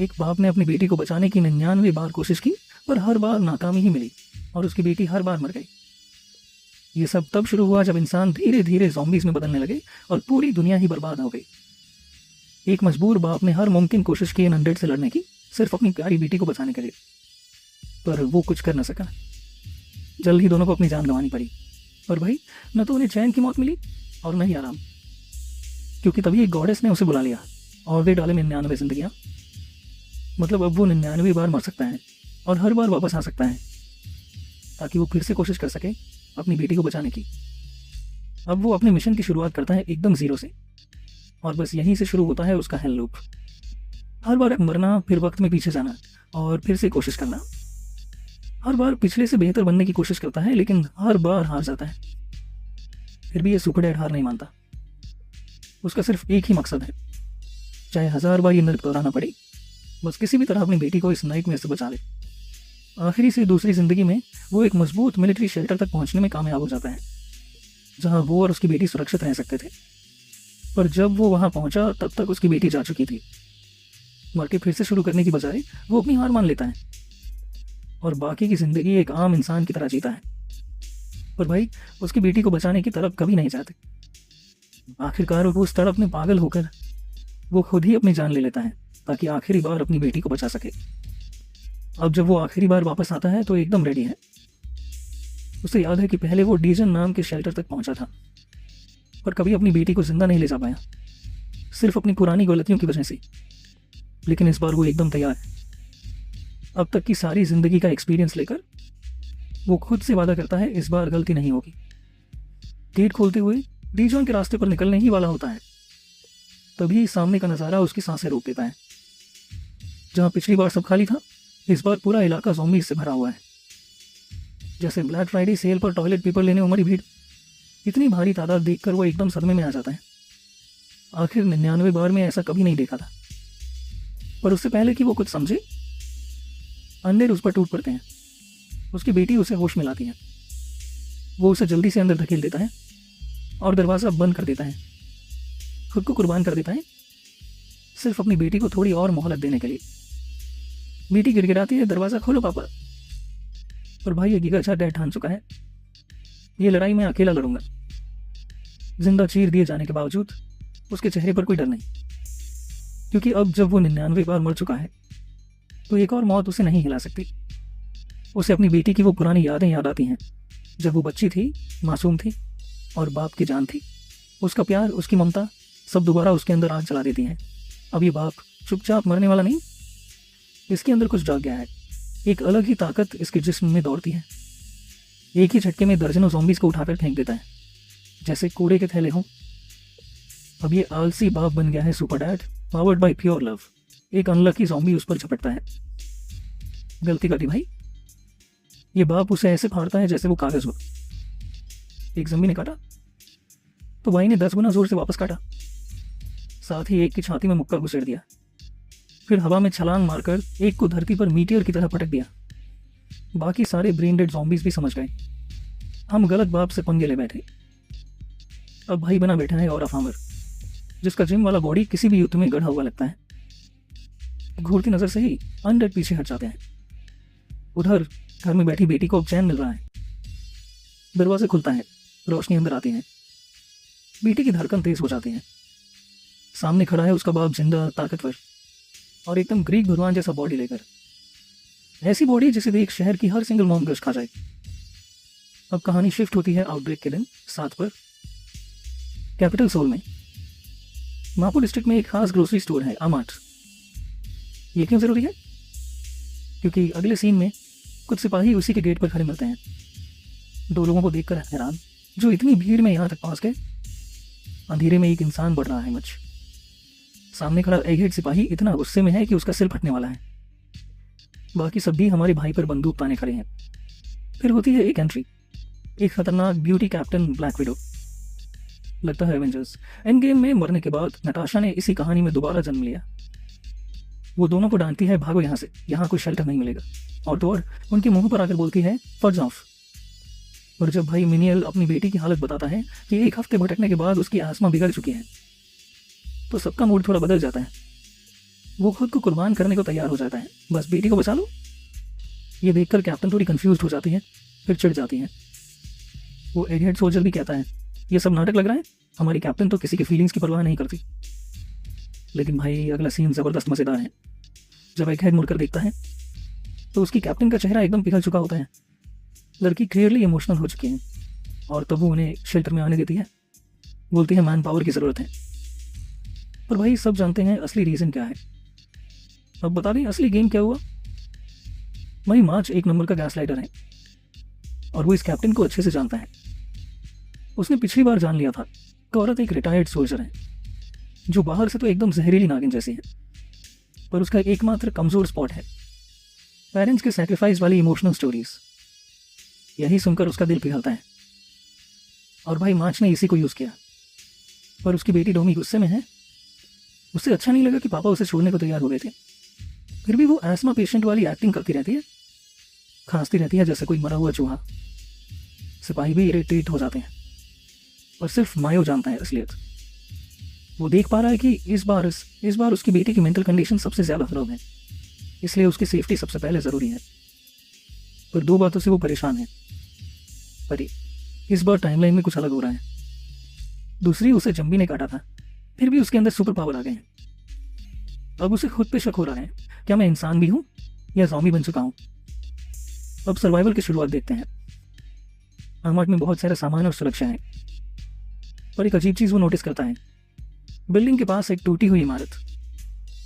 एक बाप ने अपनी बेटी को बचाने की 99 बार कोशिश की, पर हर बार नाकामी ही मिली और उसकी बेटी हर बार मर गई। ये सब तब शुरू हुआ जब इंसान धीरे धीरे ज़ॉम्बीज़ में बदलने लगे और पूरी दुनिया ही बर्बाद हो गई। एक मजबूर बाप ने हर मुमकिन कोशिश की इन अनडेड से लड़ने की, सिर्फ अपनी प्यारी बेटी को बचाने के लिए, पर वो कुछ कर न सका। जल्द ही दोनों को अपनी जान गंवानी पड़ी। और भाई, न तो उन्हें चैन की मौत मिली और न ही आराम, क्योंकि तभी एक गॉडेस ने उसे बुला लिया और दे डाले 99 जिंदगियाँ। मतलब अब वो 99 बार मर सकता है और हर बार वापस आ सकता है, ताकि वो फिर से कोशिश कर सके अपनी बेटी को बचाने की। अब वो अपने मिशन की शुरुआत करता है एकदम ज़ीरो से, और बस यहीं से शुरू होता है उसका हेल लूप। हर बार मरना, फिर वक्त में पीछे जाना और फिर से कोशिश करना। हर बार पिछले से बेहतर बनने की कोशिश करता है, लेकिन हर बार हार जाता है। फिर भी ये सुपर डैड हार नहीं मानता। उसका सिर्फ एक ही मकसद है, चाहे 1000 बार ये नर्क दोहराना पड़े, बस किसी भी तरह अपनी बेटी को इस नाइटमेयर से बचा ले। आखिरी से दूसरी जिंदगी में वो एक मजबूत मिलिट्री शेल्टर तक पहुंचने में कामयाब हो जाता है, जहां वो और उसकी बेटी सुरक्षित रह सकते थे। पर जब वो वहां पहुंचा, तब तक उसकी बेटी जा चुकी थी। मर के फिर से शुरू करने की बजाय वो अपनी हार मान लेता है और बाकी की जिंदगी एक आम इंसान की तरह जीता है। पर भाई, उसकी बेटी को बचाने की तरफ कभी नहीं जाते। आखिरकार वो उस तड़प में पागल होकर वो खुद ही अपनी जान ले लेता है, ताकि आखिरी बार अपनी बेटी को बचा सके। अब जब वो आखिरी बार वापस आता है तो एकदम रेडी है। उसे याद है कि पहले वो डीजन नाम के शेल्टर तक पहुंचा था, पर कभी अपनी बेटी को जिंदा नहीं ले जा पाया, सिर्फ अपनी पुरानी गलतियों की वजह से। लेकिन इस बार वो एकदम तैयार है। अब तक की सारी जिंदगी का एक्सपीरियंस लेकर वो खुद से वादा करता है, इस बार गलती नहीं होगी। गेट खोलते हुए डीजन के रास्ते पर निकलने ही वाला होता है, तभी सामने का नज़ारा उसकी सांसें रोक देता है। जहां पिछली बार सब खाली था, इस बार पूरा इलाका ज़ॉम्बीज़ से भरा हुआ है। जैसे ब्लैक फ्राइडे सेल पर टॉयलेट पेपर लेने उमड़ी भीड़। इतनी भारी तादाद देखकर वो एकदम सदमे में आ जाता है। आखिर 99 बार में ऐसा कभी नहीं देखा था। पर उससे पहले कि वो कुछ समझे, अंधेर उस पर टूट पड़ते हैं। उसकी बेटी उसे होश में लाती है। वो उसे जल्दी से अंदर धकेल देता है और दरवाज़ा बंद कर देता है। खुद को कुर्बान कर देता है, सिर्फ अपनी बेटी को थोड़ी और मोहलत देने के लिए। बेटी गिड़गिड़ाती है, दरवाज़ा खोलो पापा। पर भाई, ये गिगा डैड ठान चुका है, ये लड़ाई मैं अकेला लड़ूंगा। जिंदा चीर दिए जाने के बावजूद उसके चेहरे पर कोई डर नहीं, क्योंकि अब जब वो 99 बार मर चुका है, तो एक और मौत उसे नहीं हिला सकती। उसे अपनी बेटी की वो पुरानी यादें याद आती हैं, जब वो बच्ची थी, मासूम थी और बाप की जान थी। उसका प्यार, उसकी ममता, सब दोबारा उसके अंदर आग जला देती हैं। अब ये बाप चुपचाप मरने वाला नहीं, इसके अंदर कुछ जाग गया है। एक अलग ही ताकत इसके जिस्म में दौड़ती है। एक ही झटके में दर्जनों ज़ॉम्बीज़ को उठाकर फेंक देता है, जैसे कूड़े के थैले हों। अब ये आलसी बाप बन गया है super dad, powered by pure love. एक अनलकी ज़ॉम्बी उस पर झपटता है। गलती कर दी भाई। ये बाप उसे ऐसे फाड़ता है जैसे वो कागज हो। एक ज़ॉम्बी ने काटा तो भाई ने 10 गुना जोर से वापस काटा। साथ ही एक की छाती में मुक्का घुसेड़ दिया, फिर हवा में छलांग मारकर एक को धरती पर मीटियर की तरह पटक दिया। बाकी सारे ब्रेन डेड ज़ॉम्बीज़ भी समझ गए, हम गलत बाप से पंगे ले बैठे। अब भाई बना बैठा है और फार्मर, जिसका जिम वाला बॉडी किसी भी युद्ध में गढ़ा हुआ लगता है। घूरती नजर से ही अनडेड पीछे हट जाते हैं। उधर घर में बैठी बेटी को चैन मिल रहा है। दरवाजे खुलता है, रोशनी अंदर आती है। बेटी की धड़कन तेज हो जाती है। सामने खड़ा है उसका बाप, जिंदा, ताकतवर और एकदम ग्रीक भगवान जैसा बॉडी लेकर। ऐसी बॉडी जिसे देख शहर की हर सिंगल मॉम गश खा जाए। अब कहानी शिफ्ट होती है आउटब्रेक के दिन 7 पर, कैपिटल सोल में। मापू डिस्ट्रिक्ट में एक खास ग्रोसरी स्टोर है, अमार्ट। ये क्यों जरूरी है? क्योंकि अगले सीन में कुछ सिपाही उसी के गेट पर खड़े मिलते हैं। 2 लोगों को देखकर हैरान, जो इतनी भीड़ में यहाँ तक पहुँच गए। अंधेरे में एक इंसान बढ़ रहा है मुझ सामने खड़ा। एगेट सिपाही इतना गुस्से में है कि उसका सिर फटने वाला है। बाकी सब भी हमारे भाई पर बंदूक ताने खड़े हैं। फिर होती है एक एंट्री, एक खतरनाक ब्यूटी कैप्टन ब्लैक विडो। लगता है एवेंजर्स एंड गेम में मरने के बाद नताशा ने इसी कहानी में दोबारा जन्म लिया। वो दोनों को डांटती है, भागो यहाँ से, यहाँ कोई शेल्टर नहीं मिलेगा। और तो और उनके मुंह पर आकर बोलती है, फर्ज ऑफ। और जब भाई मिनियल अपनी बेटी की हालत बताता है कि 1 हफ्ते भटकने के बाद उसकी आसमा बिगड़ चुकी है, तो सबका मूड थोड़ा बदल जाता है। वो खुद को कुर्बान करने को तैयार हो जाता है, बस बेटी को बचा लो। ये देखकर कैप्टन थोड़ी कंफ्यूज हो जाती है, फिर चिढ़ जाती है। वो एगहेड सोल्जर भी कहता है, ये सब नाटक लग रहा है, हमारी कैप्टन तो किसी की फीलिंग्स की परवाह नहीं करती। लेकिन भाई अगला सीन ज़बरदस्त मज़ेदार है। जब एगहेड मुड़कर देखता है तो उसकी कैप्टन का चेहरा एकदम पिघल चुका होता है। लड़की क्लियरली इमोशनल हो चुकी है और तब वो उन्हें शेल्टर में आने देती है, बोलती है मैन पावर की ज़रूरत है। पर भाई सब जानते हैं असली रीज़न क्या है। अब बता दें असली गेम क्या हुआ। भाई मार्च एक नंबर का गैस लाइटर है और वो इस कैप्टन को अच्छे से जानता है। उसने पिछली बार जान लिया था कि औरत एक रिटायर्ड सोल्जर है जो बाहर से तो एकदम जहरीली नागिन जैसी है, पर उसका एकमात्र कमज़ोर स्पॉट है पेरेंट्स के सैक्रिफाइस वाली इमोशनल स्टोरीज। यही सुनकर उसका दिल पिघलता है और भाई मार्च ने इसी को यूज़ किया। पर उसकी बेटी डोमी गुस्से में है। उससे अच्छा नहीं लगा कि पापा उसे छोड़ने को तैयार हो गए थे। फिर भी वो एस्मा पेशेंट वाली एक्टिंग करती रहती है, खांसती रहती है जैसे कोई मरा हुआ चूहा। सिपाही भी इरिटेट हो जाते हैं और सिर्फ मायो जानता है असलियत। वो देख पा रहा है कि इस बार उसकी बेटी की मेंटल कंडीशन सबसे ज़्यादा खराब है, इसलिए उसकी सेफ्टी सबसे पहले ज़रूरी है। पर दो बातों से वो परेशान है। पर इस बार टाइमलाइन में कुछ अलग हो रहा है। दूसरी, उसे जम्बी ने काटा था, फिर भी उसके अंदर सुपर पावर आ गए हैं। अब उसे खुद पे शक हो रहा है, क्या मैं इंसान भी हूँ या ज़ॉम्बी बन चुका हूँ। अब सर्वाइवल की शुरुआत देखते हैं। आर्मार्ट में बहुत सारा सामान और सुरक्षा है, पर एक अजीब चीज़ वो नोटिस करता है। बिल्डिंग के पास एक टूटी हुई इमारत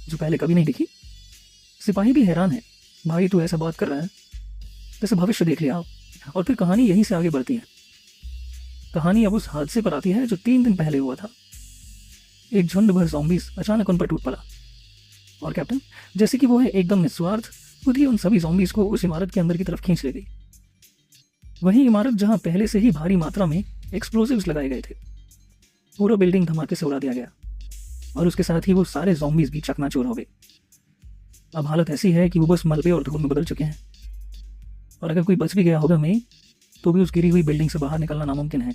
जो पहले कभी नहीं दिखी। सिपाही भी हैरान है, भाई तू ऐसा बात कर रहा है जैसे भविष्य देख लिया। और फिर कहानी यहीं से आगे बढ़ती है। कहानी अब उस हादसे पर आती है जो 3 दिन पहले हुआ था। एक झुंड भर ज़ॉम्बीज़ अचानक उन पर टूट पड़ा और कैप्टन, जैसे कि वो है एकदम निस्वार्थ, खुद ही उन सभी ज़ॉम्बीज़ को उस इमारत के अंदर की तरफ खींच ले गई। वही इमारत जहां पहले से ही भारी मात्रा में एक्सप्लोसिव्स लगाए गए थे। पूरा बिल्डिंग धमाके से उड़ा दिया गया और उसके साथ ही वो सारे ज़ॉम्बीज़ भी चकनाचूर हो गए। अब हालत ऐसी है कि वो बस मलबे और धूल में बदल चुके हैं और अगर कोई बच भी गया होगा में तो भी उस गिरी हुई बिल्डिंग से बाहर निकलना नामुमकिन है।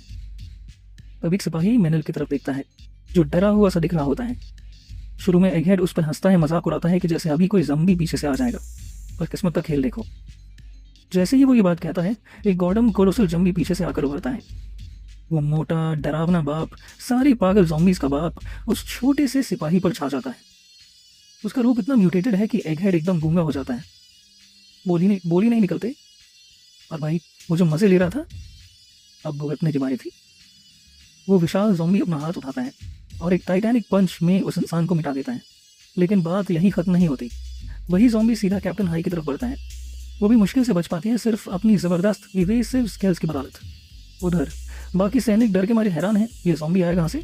तभी एक सिपाही मेनल की तरफ देखता है जो डरा हुआ सा दिख रहा होता है। शुरू में एगहेड उस पर हंसता है, मजाक उड़ाता है कि जैसे अभी कोई ज़म्बी पीछे से आ जाएगा, पर किस्मत का खेल देखो। जैसे ही वो ये बात कहता है, एक गॉडम कोलोसल ज़म्बी पीछे से आकर उभरता है। वो मोटा डरावना बाप, सारी पागल ज़ॉम्बीज़ का बाप, उस छोटे से सिपाही पर छा जाता है। उसका रूप इतना म्यूटेटेड है कि एगहेड एकदम गूंगा हो जाता है, बोली नहीं निकलते। और भाई वो जो मज़े ले रहा था अब भुगतने की बारी थी। वो विशाल ज़ॉम्बी अपना हाथ उठाता है और एक टाइटैनिक पंच में उस इंसान को मिटा देता है। लेकिन बात यहीं ख़त्म नहीं होती। वही ज़ॉम्बी सीधा कैप्टन हाई की तरफ बढ़ता है। वो भी मुश्किल से बच पाती है, सिर्फ अपनी ज़बरदस्त इवेसिव स्किल्स की बदौलत। उधर बाकी सैनिक डर के मारे हैरान है, ये ज़ॉम्बी आएगा कहाँ से।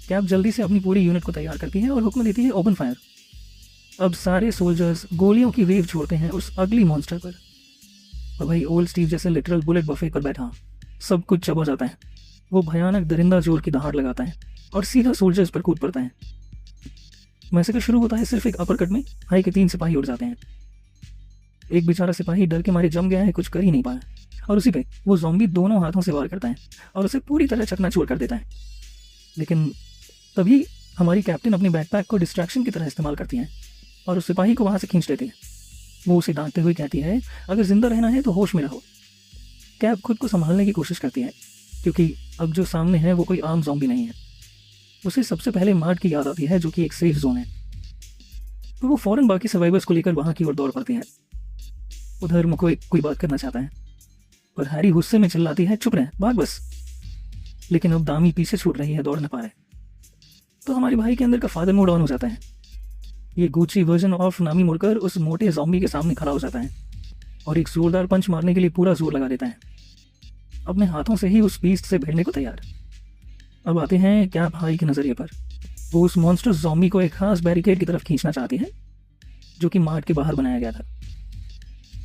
कैप जल्दी से अपनी पूरी यूनिट को तैयार करती है और हुक्म देती है ओपन फायर। अब सारे सोल्जर्स गोलियों की वेव छोड़ते हैं उस अगली मॉन्स्टर पर। और भाई ओल्ड स्टीव जैसे लिटरल बुलेट बफे पर बैठा सब कुछ चबा जाता है। वो भयानक दरिंदा जोर की दहाड़ लगाता है और सीधा सोल्जर्स पर कूद पड़ता है। मैसेकर शुरू होता है सिर्फ एक अपरकट में। हाई के 3 सिपाही उड़ जाते हैं। एक बेचारा सिपाही डर के मारे जम गया है, कुछ कर ही नहीं पाया, और उसी पे वो ज़ॉम्बी दोनों हाथों से वार करता है और उसे पूरी तरह चकनाचूर कर देता है। लेकिन तभी हमारी कैप्टन अपनी बैकपैक को डिस्ट्रैक्शन की तरह इस्तेमाल करती है और उस सिपाही को वहाँ से खींच लेती है। वो उसे डांटते हुए कहती है, अगर जिंदा रहना है तो होश में रहो। कैप खुद को संभालने की कोशिश करती है क्योंकि अब जो सामने है वो कोई आम ज़ॉम्बी नहीं है। उसे सबसे पहले मार्ट की याद आती है जो कि एक सेफ जोन है। तो वो फौरन बाकी सर्वाइवर्स को लेकर वहाँ की ओर दौड़ पड़ती है। उधर मकोई कोई बात करना चाहता है पर हैरी गुस्से में चिल्लाती है, चुप रहे, भाग बस। लेकिन अब दामी पीछे छूट रही है, दौड़ न पा रहे। तो हमारे भाई के अंदर का फादर मोड ऑन हो जाता है। ये गुची वर्जन ऑफ नामी मुड़कर उस मोटे ज़ॉम्बी के सामने खड़ा हो जाता है और एक जोरदार पंच मारने के लिए पूरा जोर लगा देता है, अपने हाथों से ही उस बीस्ट से भिड़ने को तैयार। अब आते हैं क्या भाई के नज़रिए पर। वो उस मॉन्स्टर ज़ॉम्बी को एक खास बैरिकेड की तरफ खींचना चाहती है जो कि मार्ट के बाहर बनाया गया था।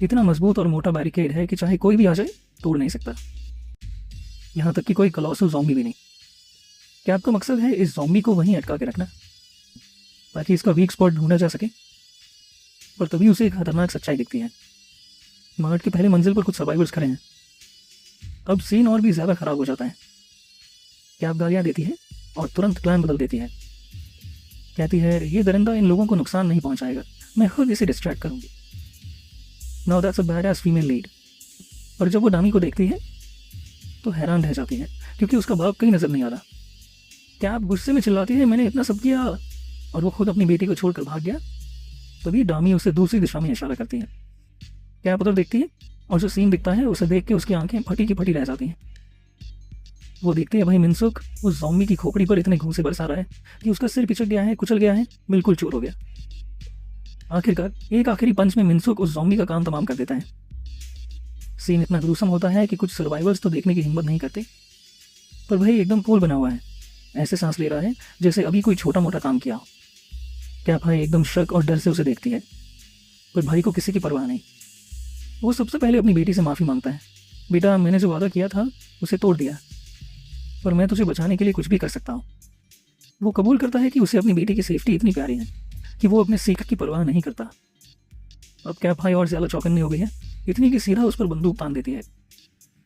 इतना मजबूत और मोटा बैरिकेड है कि चाहे कोई भी आ जाए तोड़ नहीं सकता, यहाँ तक कि कोई कॉलोसल ज़ॉम्बी भी नहीं। क्या आपका मकसद है इस ज़ॉम्बी को वहीं अटका के रखना ताकि इसका वीक स्पॉट ढूंढा जा सके। पर तभी उसे एक खतरनाक सच्चाई दिखती है। मार्ट की पहली मंजिल पर कुछ सर्वाइवर्स खड़े हैं। अब सीन और भी ज़्यादा खराब हो जाता है। कैप गालियाँ देती है और तुरंत प्लान बदल देती है। कहती है ये दरिंदा इन लोगों को नुकसान नहीं पहुंचाएगा, मैं खुद इसे डिस्ट्रैक्ट करूंगी। Now that's a badass female lead. पर जब वो डामी को देखती है तो हैरान रह जाती है, क्योंकि उसका बाप कहीं नजर नहीं आ रहा। कैप गुस्से में चिल्लाती है मैंने इतना सब किया, और वो खुद अपनी बेटी को छोड़कर भाग गया। तभी डामी उसे दूसरी दिशा में इशारा करती है। कैप उधर देखती है और जो सीन दिखता है उसे देख के उसकी आंखें फटी की फटी रह जाती हैं। वो देखते हैं भाई मिनसुक उस ज़ॉम्बी की खोपड़ी पर इतने घूंसे बरसा रहा है कि उसका सिर पिचक गया है, कुचल गया है, बिल्कुल चूर हो गया। आखिरकार एक आखिरी पंच में मिनसुक उस ज़ॉम्बी का काम तमाम कर देता है। सीन इतना ग्रूसम होता है कि कुछ सर्वाइवर्स तो देखने की हिम्मत नहीं करते, पर भाई एकदम पोल बना हुआ है, ऐसे सांस ले रहा है जैसे अभी कोई छोटा मोटा काम किया हो। क्या भाई एकदम शक और डर से उसे देखती है, पर भाई को किसी की परवाह नहीं। वो सबसे पहले अपनी बेटी से माफ़ी मांगता है। बेटा मैंने जो वादा किया था उसे तोड़ दिया, पर मैं तुझे बचाने के लिए कुछ भी कर सकता हूँ। वो कबूल करता है कि उसे अपनी बेटी की सेफ्टी इतनी प्यारी है कि वो अपने सीख की परवाह नहीं करता। अब क्या भाई और ज़्यादा चौकन्नी हो गई है, इतनी कि सीधा उस पर बंदूक तान देती है।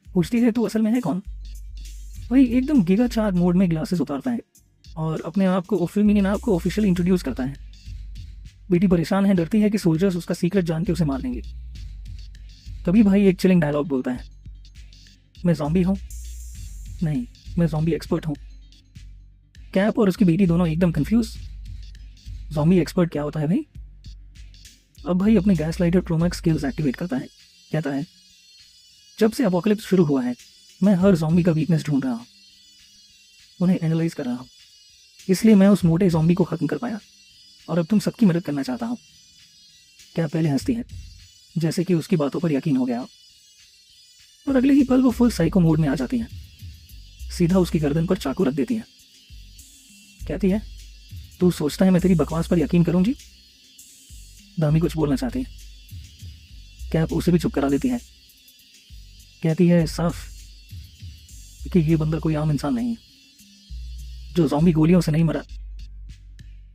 पूछती है तू असल में है कौन। वही एकदम गीगा चार मोड में ग्लासेस उतारता है और अपने आप को ऑफिशियली इंट्रोड्यूस करता है। बेटी परेशान है, डरती है कि सोल्जर्स उसका सीक्रेट जान के उसे मार देंगे। तभी भाई एक चिलिंग डायलॉग बोलता है, मैं ज़ॉम्बी हूँ, नहीं मैं ज़ॉम्बी एक्सपर्ट हूँ। कैप और उसकी बेटी दोनों एकदम कंफ्यूज। ज़ॉम्बी एक्सपर्ट क्या होता है भाई। अब भाई अपने gas lighter Pro Max skills activate करता है। कहता है जब से अपोकलिप्स शुरू हुआ है मैं हर ज़ॉम्बी का वीकनेस ढूंढ रहा हूँ, उन्हें एनालाइज कर रहा हूँ, इसलिए मैं उस मोटे ज़ॉम्बी को ख़त्म कर पाया और अब तुम सबकी मदद करना चाहता हूँ। क्या पहले हंसती है जैसे कि उसकी बातों पर यकीन हो गया, और अगले ही पल वो फुल साइको मोड में आ जाती है। सीधा उसकी गर्दन पर चाकू रख देती है। कहती है तू सोचता है मैं तेरी बकवास पर यकीन करूंगी। दामी कुछ बोलना चाहती है, कैप उसे भी चुप करा देती है। कहती है साफ कि ये बंदा कोई आम इंसान नहीं है, जो ज़ॉम्बी गोलियों से नहीं मरा,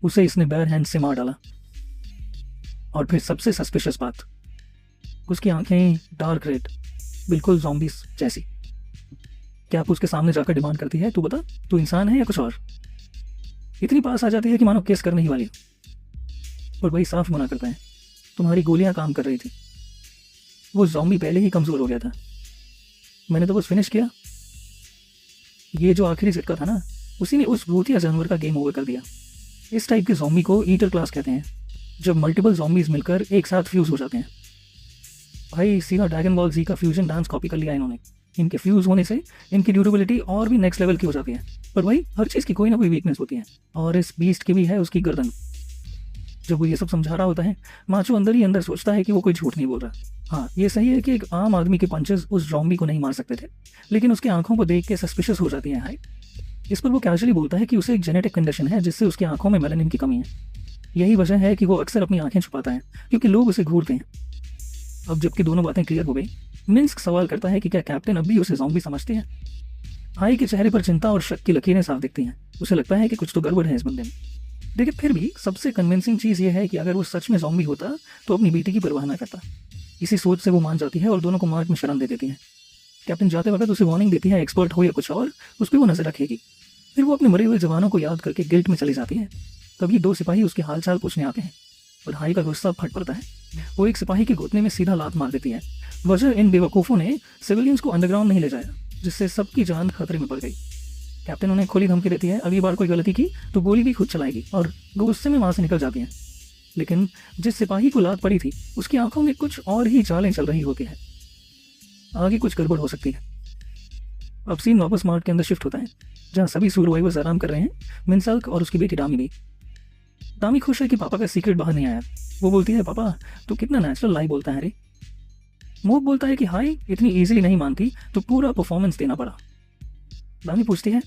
उसे इसने बेयर हैंड से मार डाला। और फिर सबसे सस्पिशियस बात, उसकी आंखें डार्क रेड, बिल्कुल ज़ॉम्बीज जैसी। कैप उसके सामने जाकर डिमांड करती है तू बता तू इंसान है या कुछ और। इतनी पास आ जाती है कि मानो केस करने ही वाली हो, और वही साफ मना करता है तुम्हारी गोलियां काम कर रही थी, वो ज़ॉम्बी पहले ही कमज़ोर हो गया था, मैंने तो बस फिनिश किया। ये जो आखिरी झटका था ना, उसी ने उस भूतिया जानवर का गेम ओवर कर दिया। इस टाइप के ज़ॉम्बी को ईटर क्लास कहते हैं, जब मल्टीपल ज़ॉम्बीज मिलकर एक साथ फ्यूज़ हो जाते हैं। भाई सीधा ड्रैगन बॉल जी का फ्यूजन डांस कॉपी कर लिया इन्होंने। इनके फ्यूज़ होने से इनकी ड्यूरेबिलिटी और भी नेक्स्ट लेवल की हो जाती है, पर भाई हर चीज़ की कोई ना कोई वीकनेस होती है, और इस बीस्ट की भी है उसकी गर्दन। जब वो ये सब समझा रहा होता है, माचो अंदर ही अंदर सोचता है कि वो कोई झूठ नहीं बोल रहा। हाँ ये सही है कि एक आम आदमी के पंचेस उस ज़ॉम्बी को नहीं मार सकते थे, लेकिन उसकी आंखों को देख के सस्पिशियस हो जाती है। हाई इस पर वो कैजुअली बोलता है कि उसे एक जेनेटिक कंडीशन है जिससे उसकी आंखों में मेलानिन की कमी है। यही वजह है कि वो अक्सर अपनी आंखें छुपाता है क्योंकि लोग उसे घूरते हैं। अब जबकि दोनों बातें क्लियर हो गई, मिन्स्क सवाल करता है कि क्या कैप्टन अब भी उसे ज़ॉम्बी समझते हैं। हाई के चेहरे पर चिंता और शक की लकीरें साफ दिखती हैं। उसे लगता है कि कुछ तो गड़बड़ है इस बंदे में। देखिए फिर भी सबसे कन्विंसिंग चीज़ ये है कि अगर वो सच में ज़ॉम्बी होता तो अपनी बेटी की परवाह ना करता। इसी सोच से वो मान जाती है और दोनों को मार्ग में शरण दे देती है। कैप्टन जाते वक्त उसे वार्निंग देती है एक्सपर्ट हो या कुछ और, उस पर वो नजर रखेगी। फिर वो अपने मरे हुए जवानों को याद करके गिल्ट में चली जाती है। तभी दो सिपाही उसके हालचाल पूछने आते हैं और हाई का गुस्सा फट पड़ता है। वो एक सिपाही के घुटने में सीधा लात मार देती है। वजह इन बेवकूफ़ों ने सिविलियंस को अंडरग्राउंड नहीं ले जाया, जिससे सबकी जान खतरे में पड़ गई। कैप्टन उन्हें खुली धमकी देती है अगली बार कोई गलती की तो गोली भी खुद चलाएगी, और गुस्से में वहाँ से निकल जाती है। लेकिन जिस सिपाही को लात पड़ी थी उसकी आंखों में कुछ और ही चालें चल रही होती है। आगे कुछ गड़बड़ हो सकती है। अब सीन वापस मार्ट के अंदर शिफ्ट होता है जहाँ सभी सर्वाइवर्स आराम कर रहे हैं, मिनसल्क और उसकी बेटी डामी भी। डामी खुश है कि पापा का सीक्रेट बाहर नहीं आया। वो बोलती है पापा तू कितना नेचुरल लाई बोलता है रे। मोक बोलता है कि हाई इतनी इजीली नहीं मानती तो पूरा परफॉर्मेंस देना पड़ा। डामी पूछती है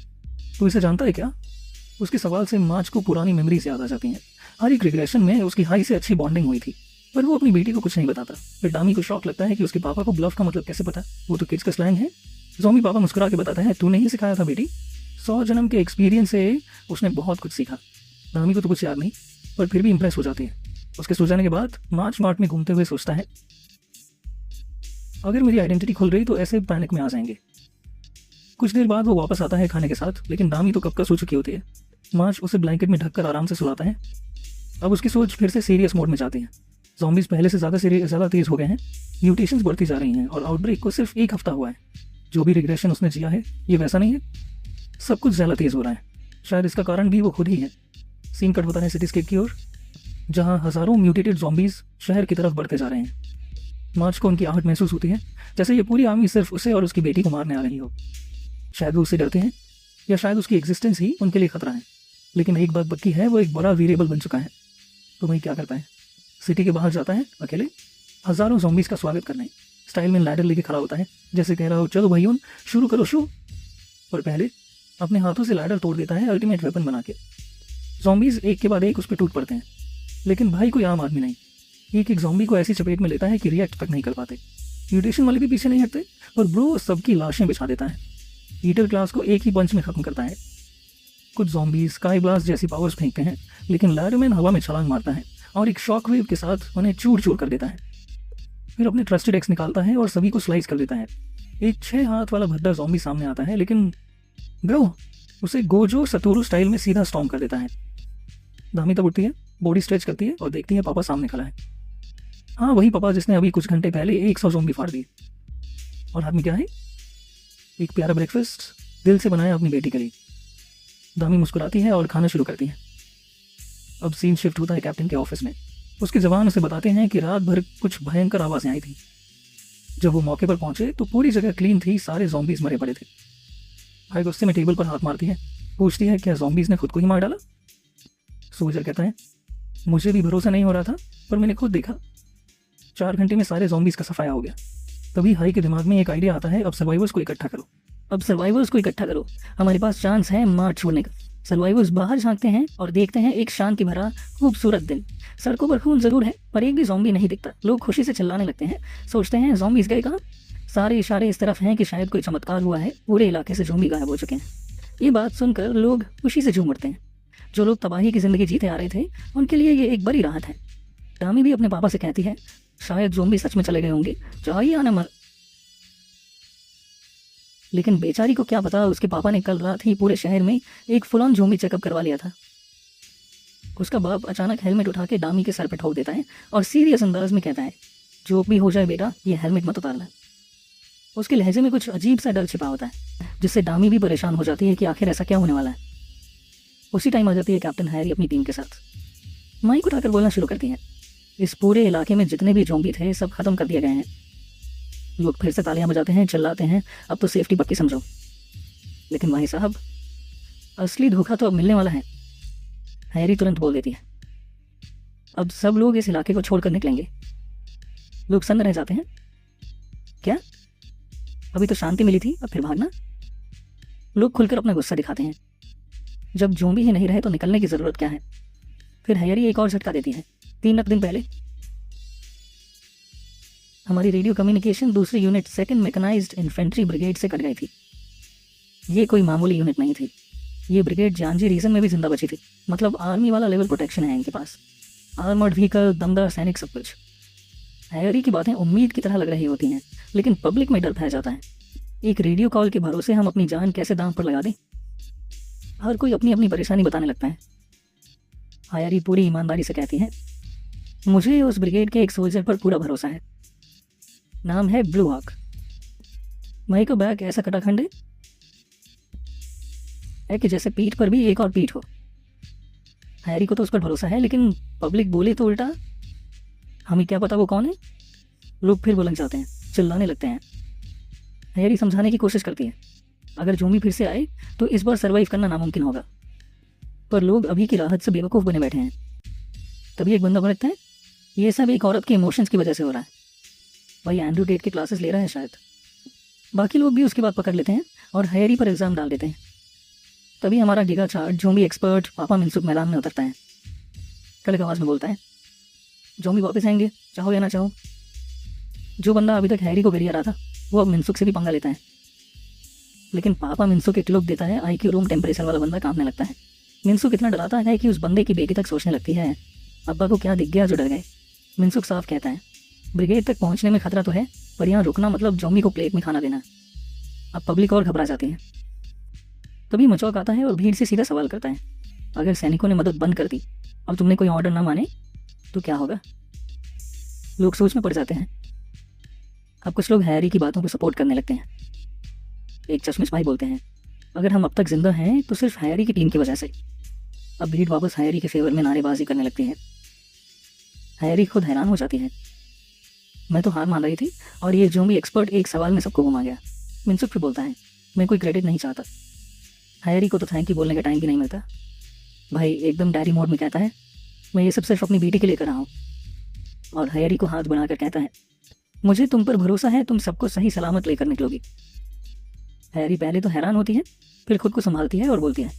तू इसे जानता है क्या। उसके सवाल से मार्च को पुरानी मेमोरीज याद आ जाती हैं। हर एक रिग्रेशन में उसकी हाई से अच्छी बॉन्डिंग हुई थी, पर वो अपनी बेटी को कुछ नहीं बताता। फिर डामी को शौक लगता है कि उसके पापा को ब्लफ का मतलब कैसे पता, वो तो किड्स का स्लैंग है। ज़ॉम्बी पापा मुस्कुरा के बताता है तूने ही सिखाया था बेटी, 100 जन्म के एक्सपीरियंस से उसने बहुत कुछ सीखा। डामी को तो कुछ याद नहीं, पर फिर भी इंप्रेस हो जाती है। उसके सो जाने के बाद मार्च मार्ट में घूमते हुए सोचता है अगर मेरी आइडेंटिटी खुल रही तो ऐसे पैनिक में आ जाएंगे। कुछ देर बाद वो वापस आता है खाने के साथ, लेकिन डामी तो कब का सो चुकी होती है। मार्च उसे ब्लैंकेट में ढककर आराम से सुलाता है। अब उसकी सोच फिर से सीरियस मोड में जाती है। ज़ॉम्बीज़ पहले से ज़्यादा तेज़ हो गए हैं, म्यूटेशंस बढ़ती जा रही हैं और आउटब्रेक को सिर्फ 1 हफ्ता हुआ है। जो भी रिग्रेशन उसने जिया है ये वैसा नहीं है, सब कुछ ज़्यादा तेज़ हो रहा है। शायद इसका कारण भी वो खुद ही है। सीन कट होता है सिटीस्केप की ओर, जहाँ हज़ारों म्यूटेटेड ज़ॉम्बीज़ शहर की तरफ बढ़ते जा रहे हैं। मार्च को उनकी आहट महसूस होती है, जैसे ये पूरी आर्मी सिर्फ उसे और उसकी बेटी को मारने आ रही हो। शायद वो उससे डरते हैं या शायद उसकी एग्जिस्टेंस ही उनके लिए खतरा है। लेकिन एक बात पक्की है, वो एक बड़ा वेरिएबल बन चुका है। तो वही क्या करता है, सिटी के बाहर जाता है अकेले, हज़ारों ज़ॉम्बीज़ का स्वागत करने स्टाइल में लैडर लेके खड़ा होता है, जैसे कह रहा हो चलो भाइयों शुरू करो शो। और पहले अपने हाथों से लैडर तोड़ देता है अल्टीमेट वेपन बना के। ज़ॉम्बीज़ एक के बाद एक उस पर टूट पड़ते हैं, लेकिन भाई कोई आम आदमी नहीं। एक एक ज़ॉम्बी को ऐसी चपेट में लेता है कि रिएक्ट तक नहीं कर पाते। म्यूटेशन वाले भी पीछे नहीं हटते और ब्रो सबकी लाशें बिछा देता है। हीटर क्लास को एक ही पंच में ख़त्म करता है। कुछ ज़ॉम्बीज़ स्काई ब्लास्ट जैसी पावर्स फेंकते हैं, लेकिन लैडरमैन हवा में छलांग मारता है और एक शॉक वेव के साथ उन्हें चूर चूर कर देता है। फिर अपने ट्रस्टेड एक्स निकालता है और सभी को स्लाइस कर देता है। एक 6 हाथ वाला भद्दा ज़ॉम्बी सामने आता है, लेकिन ब्रो उसे गोजो सतोरू स्टाइल में सीधा स्टॉर्म कर देता है। दामी तब उठती है, बॉडी स्ट्रेच करती है और देखती है पापा सामने खड़ा है। हाँ वही पापा जिसने अभी कुछ घंटे पहले 100 ज़ॉम्बी फाड़ दिए। और हाथ में क्या है, एक प्यारा ब्रेकफास्ट दिल से बनाया अपनी बेटी के लिए। दामी मुस्कुराती है और खाना शुरू करती है। अब सीन शिफ्ट होता है कैप्टन के ऑफिस में। उसके जवान उसे बताते हैं कि रात भर कुछ भयंकर आवाज़ें आई थी। जब वो मौके पर पहुंचे तो पूरी जगह क्लीन थी, सारे ज़ॉम्बीज़ मरे पड़े थे। भाई गुस्से में टेबल पर हाथ मारती है, पूछती है क्या ज़ॉम्बीज़ ने खुद को ही मार डाला। सोल्जर कहता है मुझे भी भरोसा नहीं हो रहा था, पर मैंने खुद देखा। 4 घंटे में सारे ज़ॉम्बीज़ का सफाया हो गया। तभी हाई के दिमाग में एक आइडिया आता है, अब सर्वाइवर्स को इकट्ठा करो। हमारे पास चांस है मार्च छोड़ने का। सर्वाइवर्स बाहर झांकते हैं और देखते हैं एक शांति भरा खूबसूरत दिन। सड़कों पर खून जरूर है, पर एक भी ज़ॉम्बी नहीं दिखता। लोग खुशी से चिल्लाने लगते हैं, सोचते हैं ज़ॉम्बीज़ गए कहाँ। सारे इशारे इस तरफ हैं कि शायद कोई चमत्कार हुआ है, पूरे इलाके से ज़ॉम्बी गायब हो चुके हैं। ये बात सुनकर लोग खुशी से झूम उठते हैं। जो लोग तबाही की ज़िंदगी जीते आ रहे थे, उनके लिए ये एक बड़ी राहत है। टामी भी अपने पापा से कहती है शायद ज़ॉम्बी सच में चले गए होंगे, चाहिए आना मर। लेकिन बेचारी को क्या पता, उसके पापा ने कल रात ही पूरे शहर में एक फुल ऑन ज़ॉम्बी चेकअप करवा लिया था। उसका बाप अचानक हेलमेट उठा के डामी के सर पे ठोक देता है और सीरियस अंदाज में कहता है जो भी हो जाए बेटा, ये हेलमेट मत उतारना। उसके लहजे में कुछ अजीब सा डर छिपा होता है, जिससे डामी भी परेशान हो जाती है कि आखिर ऐसा क्या होने वाला है। उसी टाइम आ जाती है कैप्टन हैरी अपनी टीम के साथ। माइक उठाकर बोलना शुरू करती है, इस पूरे इलाके में जितने भी ज़ॉम्बी थे सब खत्म कर दिए गए हैं। लोग फिर से तालियां बजाते हैं, चिल्लाते हैं, अब तो सेफ्टी पक्की समझो। लेकिन भाई साहब, असली धोखा तो अब मिलने वाला है। हैरी तुरंत बोल देती है, अब सब लोग इस इलाके को छोड़कर निकलेंगे। लोग सन्न रह जाते हैं, क्या अभी तो शांति मिली थी, अब फिर भागना। लोग खुलकर अपना गुस्सा दिखाते हैं, जब ज़ॉम्बी ही नहीं रहे तो निकलने की ज़रूरत क्या है। फिर हैरी एक और झटका देती है, 3 दिन पहले हमारी रेडियो कम्युनिकेशन दूसरी unit 2nd mechanized infantry brigade से कट गई थी। ये कोई मामूली यूनिट नहीं थी, ये ब्रिगेड जानजी रीजन में भी जिंदा बची थी। मतलब आर्मी वाला लेवल प्रोटेक्शन है इनके पास, आर्मर्ड व्हीकल, दमदार सैनिक, सब कुछ। हैरी की बातें उम्मीद की तरह लग रही होती हैं, लेकिन पब्लिक में डर फैल जाता है। एक रेडियो कॉल के भरोसे हम अपनी जान कैसे दांव पर लगा दें। हर कोई अपनी अपनी परेशानी बताने लगता है। हैरी पूरी ईमानदारी से कहती है, मुझे उस ब्रिगेड के एक सोल्जर पर पूरा भरोसा है, नाम है ब्लू हॉक। मई को बैग ऐसा कटाखंड है कि जैसे पीठ पर भी एक और पीठ हो। हैरी को तो उस पर भरोसा है, लेकिन पब्लिक बोले तो उल्टा, हमें क्या पता वो कौन है। लोग फिर बुलंद जाते हैं, चिल्लाने लगते हैं। हैरी समझाने की कोशिश करती है, अगर ज़ॉम्बी फिर से आए तो इस बार सर्वाइव करना नामुमकिन होगा। पर लोग अभी की राहत से बेवकूफ़ बने बैठे हैं। तभी एक बंदा बोलता है, ये सब एक औरत के इमोशंस की वजह से हो रहा है। भाई एंड्रू टेट के क्लासेस ले रहा है शायद। बाकी लोग भी उसकी बात पकड़ लेते हैं और हैरी पर इल्ज़ाम डाल देते हैं। तभी हमारा गिगा चार्ट ज़ॉम्बी एक्सपर्ट पापा मिनसुक मैदान में उतरता है। कड़क आवाज़ में बोलता है, ज़ॉम्बी वापस आएंगे चाहो या ना चाहो। जो बंदा अभी तक हैरी को गिरिया रहा था, वो अब मिनसुक से भी पंगा लेता है। लेकिन पापा मिनसुक एक लुक देता है, IQ रूम टेम्परेचर वाला बंदा कामने लगता है। मिनसुक इतना डराता है कि उस बंदे की बेटी तक सोचने लगती है, अब्बा को क्या दिख गया जो डर गए। मिनसुक साफ कहता है, ब्रिगेड तक पहुंचने में खतरा तो है, पर यहाँ रुकना मतलब ज़ॉम्बी को प्लेट में खाना देना। अब पब्लिक और घबरा जाती है। तभी मचौक आता है और भीड़ से सीधा सवाल करता है, अगर सैनिकों ने मदद बंद कर दी और तुमने कोई ऑर्डर ना माने तो क्या होगा? लोग सोच में पड़ जाते हैं। अब कुछ लोग हैरी की बातों को सपोर्ट करने लगते हैं। एक चश्मिश भाई बोलते हैं, अगर हम अब तक जिंदा हैं तो सिर्फ हैरी की टीम की वजह से। अब भीड़ वापस हैरी के फेवर में नारेबाजी करने लगती है। हैरी खुद हैरान हो जाती है। मैं तो हार मान रही थी और ये ज़ॉम्बी एक्सपर्ट एक सवाल में सबको घुमा गया। मिनसुक फिर बोलता है, मैं कोई क्रेडिट नहीं चाहता। हैरी को तो थैंक यू बोलने का टाइम भी नहीं मिलता। भाई एकदम डैडी मोड में कहता है, मैं ये सब सिर्फ अपनी बेटी के लिए कर रहा हूँ। और हैरी को हाथ बनाकर कहता है, मुझे तुम पर भरोसा है, तुम सबको सही सलामत लेकर निकलोगी। हैरी पहले तो हैरान होती है, फिर खुद को संभालती है और बोलती है,